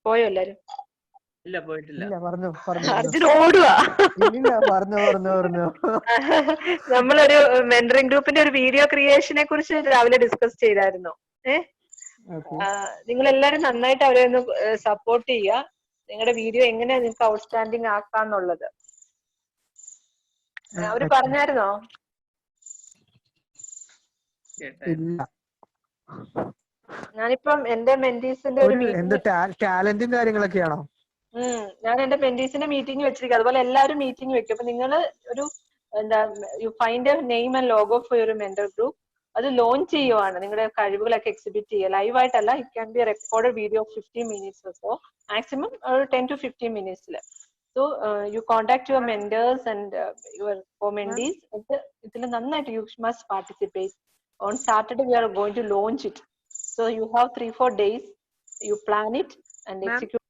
പോയോ എല്ലാരും? ഇല്ല, പോയിട്ടില്ല. ഇല്ല, പറഞ്ഞു അർജുൻ ഓടുക. ഇല്ല, പറഞ്ഞു നമ്മളൊരു മെന്ററിംഗ് ഗ്രൂപ്പിന്റെ ഒരു വീഡിയോ ക്രിയേഷനെ കുറിച്ച് രാവിലെ ഡിസ്കസ് ചെയ്തായിരുന്നു. നിങ്ങൾ എല്ലാരും നന്നായിട്ട് അവരെ ഒന്ന് സപ്പോർട്ട് ചെയ്യുക. നിങ്ങളുടെ വീഡിയോ എങ്ങനെയാ നിങ്ങൾക്ക് ഔട്ട്സ്റ്റാൻഡിങ് ആക്കാന്നുള്ളത് അവര് പറഞ്ഞായിരുന്നോ? ഇല്ല. ഞാനിപ്പം എന്റെ മെന്റീസിന്റെ ഒരു ടാലന്റും കാര്യങ്ങളൊക്കെയാണോ? ഞാൻ എന്റെ മെന്റീസിന്റെ മീറ്റിംഗ് വെച്ചിരിക്കും. അതുപോലെ എല്ലാവരും മീറ്റിംഗ് വെക്കും. അപ്പൊ നിങ്ങൾ ഒരു എന്താ, you find a name and logo for your mentor group. അത് ലോഞ്ച് ചെയ്യുവാണ്. നിങ്ങളുടെ കഴിവുകളൊക്കെ എക്സിബിറ്റ് ചെയ്യുക. ലൈവായിട്ടല്ല, it can be recorded video of 15 minutes so maximum ഒരു 10 to 15 minutes. So you contact your mentors and your committees. ഇതിൽ നന്നായിട്ട് you must participate. On Saturday we are going to launch it, so you have 3-4 days. You plan it and execute.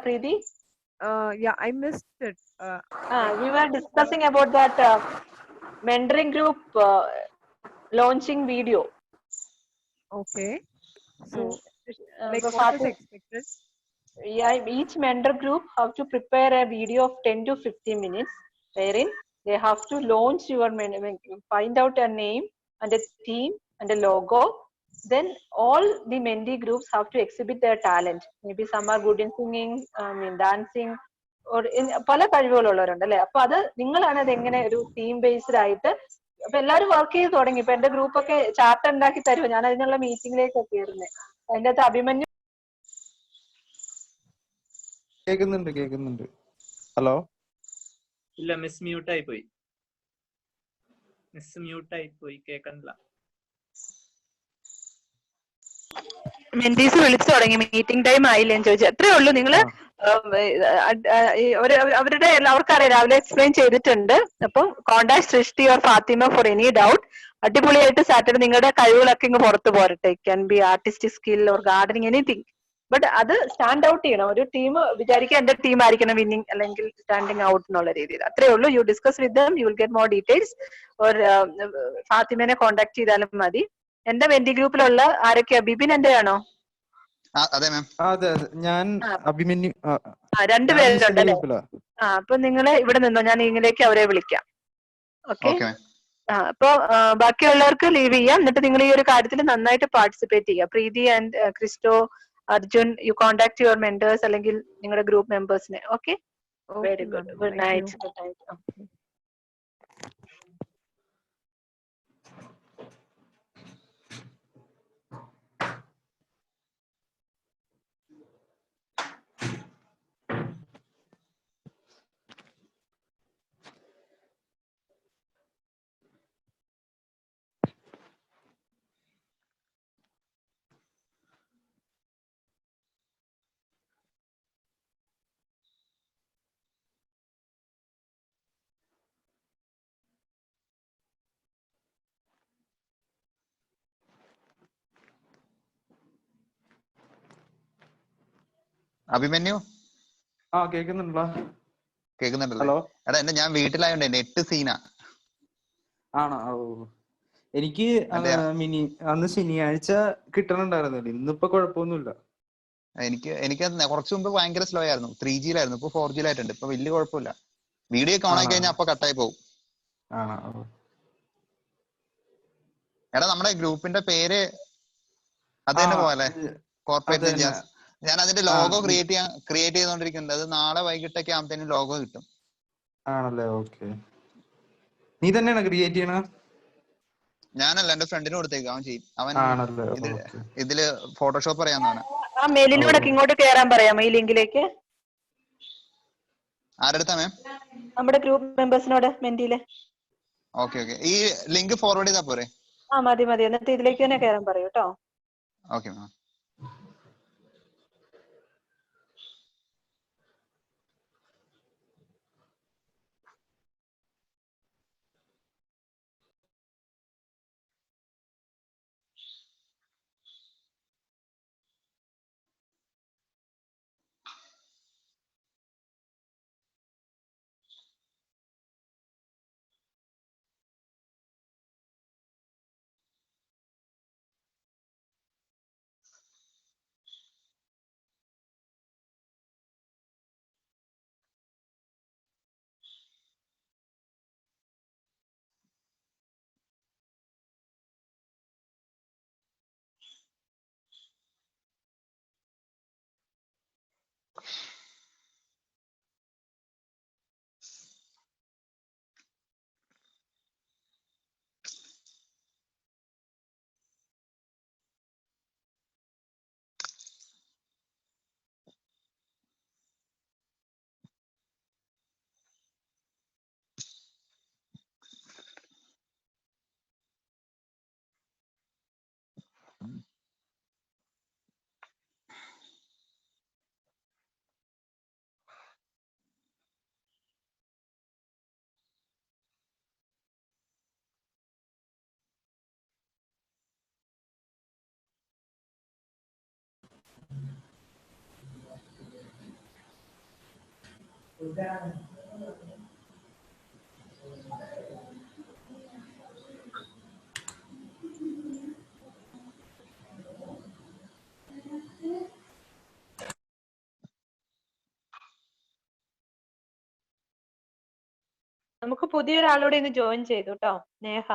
Preeti, Yeah, I missed it. We were discussing about that mentoring group launching video. Okay, so Like what is expected? Yeah, each mentor group have to prepare a video of 10 to 15 minutes, wherein they have to launch your find out a name and a team and a logo. Then all the mentee groups have to exhibit their talent. Maybe some are good in singing, dancing, or in പല കഴിവുകളുള്ളവരുണ്ട് അല്ലെ. അപ്പൊ അത് നിങ്ങളാണ് അത് എങ്ങനെ ഒരു team based ആയിട്ട്. അപ്പൊ എല്ലാവരും വർക്ക് ചെയ്ത് തുടങ്ങി. ഇപ്പൊ എന്റെ ഗ്രൂപ്പൊക്കെ ചാർട്ട് ഉണ്ടാക്കി തരുമോ? ഞാൻ അതിനുള്ള മീറ്റിംഗിലേക്കൊക്കെ ഇരുന്നത്. അതിന്റെ അകത്ത് അഭിമന്യു കേൾക്കുന്നുണ്ട്. ഹലോ. ഇല്ല, മിസ് മ്യൂട്ടായി പോയി. കേൾക്കണില്ല. മെന്റീസ് വിളിച്ചു തുടങ്ങി. മീറ്റിംഗ് ടൈം ആയില്ലേന്ന് ചോദിച്ചു. അത്രേ ഉള്ളൂ. നിങ്ങള് അവരുടെ അവർക്കറിയാം, രാവിലെ എക്സ്പ്ലെയിൻ ചെയ്തിട്ടുണ്ട്. അപ്പം contact Srishti or Fathima for any doubt. അടിപൊളിയായിട്ട് സാറ്റർഡേ നിങ്ങളുടെ കഴിവുകളൊക്കെ ഇങ്ങ് പുറത്ത് പോരട്ടെ. Can be artistic skill or gardening, anything. But അത് സ്റ്റാൻഡ് ഔട്ട് ചെയ്യണം. ഒരു ടീം വിചാരിക്കുക എന്റെ ടീം ആയിരിക്കണം വിന്നിങ് അല്ലെങ്കിൽ സ്റ്റാൻഡിങ് ഔട്ട് എന്നുള്ള രീതിയിൽ. അത്രേ ഉള്ളൂ. You discuss with them, you will get more details. Or ഫാത്തിമേനെ കോൺടാക്ട് ചെയ്താലും മതി. എന്റെ വെന്റി ഗ്രൂപ്പിലുള്ള ആരൊക്കെയാ? ബിബിൻ എന്റെ ആണോ? അതെ മാം. അതെ, ഞാൻ അഭിമന്യു. രണ്ടുപേരുണ്ടല്ലേ? അപ്പൊ നിങ്ങള് ഇവിടെ നിന്നോ, ഞാൻ ഇങ്ങനെയൊക്കെ അവരെ വിളിക്കാം. ഓക്കെ. അപ്പൊ ബാക്കിയുള്ളവർക്ക് ലീവ് ചെയ്യാം. എന്നിട്ട് നിങ്ങൾ ഈ ഒരു കാര്യത്തിൽ നന്നായിട്ട് പാർട്ടിസിപ്പേറ്റ് ചെയ്യുക. Preethi and Christo, Arjun, you contact your mentors അല്ലെങ്കിൽ നിങ്ങളുടെ ഗ്രൂപ്പ് മെമ്പേഴ്സിനെ. Okay, very Okay, good. ma'am. Good Thank you. Night. Good night. Abhimanyu ആ കേൾക്കുന്നുണ്ടല്ലോ. കേൾക്കുന്നുണ്ടല്ലേ? ഹലോ, എടാ എന്റെ ഞാൻ വീട്ടിലായോണ്ടേ നെറ്റ് സീനാ. ആണോ? ഓ, എനിക്ക് മറ്റേ അന്ന് ശനിയാഴ്ച കിട്ടണുണ്ടായിരുന്നില്ല. ഇന്നിപ്പോ കുഴപ്പമൊന്നുമില്ല. എനിക്ക് കുറച്ചു മുമ്പ് ഭയങ്കര സ്ലോ ആയിരുന്നു, 3G ഇപ്പൊ 4G ആയിട്ടുണ്ട്. ഇപ്പൊ വലിയ കുഴപ്പമില്ല. വീഡിയോ ഒക്കെ ഓൺ ആയി ആണോ? കഴിഞ്ഞാൽ അപ്പൊ കട്ടായി പോകും. ആണോ? ഓ. എടാ നമ്മുടെ ഗ്രൂപ്പിന്റെ പേര് അത് ആ തന്നെ പോലെ, അത് കോർപ്പറേറ്റ് തന്നെ. നിഞ്ചാസ്. ഞാൻ അതിന്റെ ആ ലോഗോ ക്രിയേറ്റ് ചെയ്തോണ്ടിരിക്കുന്നുണ്ട്. അത് നാളെ വൈകിട്ടൊക്കെ ആകുമ്പത്തേനും ലോഗോ കിട്ടും. ആണല്ലേ? ഓക്കെ. നീ തന്നെയാണ് ക്രിയേറ്റ് ചെയ്യണ? ഞാനല്ല, എന്റെ ഫ്രണ്ടിന് കൊടുത്തേക്ക്, അവൻ ചെയ്യും. അവൻ ആണല്ലേ? ഓക്കെ. ഇതില് ഫോട്ടോഷോപ്പ് അറിയാവുന്നവനാ. ആ മെലിനോടൊക്കെ ഇങ്ങോട്ട് കയറാൻ പറയാമോ ഈ ലിങ്കിലേക്ക്? ആരെടുത്താ മാം? നമ്മുടെ ഗ്രൂപ്പ് മെമ്പേഴ്സിനോട്, മെന്റിയില്. ഓക്കെ. ഈ ലിങ്ക് ഫോർവേഡ് ചെയ്താ പോരെ? ആ മതി. എന്നിട്ട് ഇതിലേക്ക് തന്നെ കയറാൻ പറയൂ കേട്ടോ. Okay ma'am. നമുക്ക് പുതിയൊരാളോട് ഇന്ന് ജോയിൻ ചെയ്തു കേട്ടോ, നേഹ.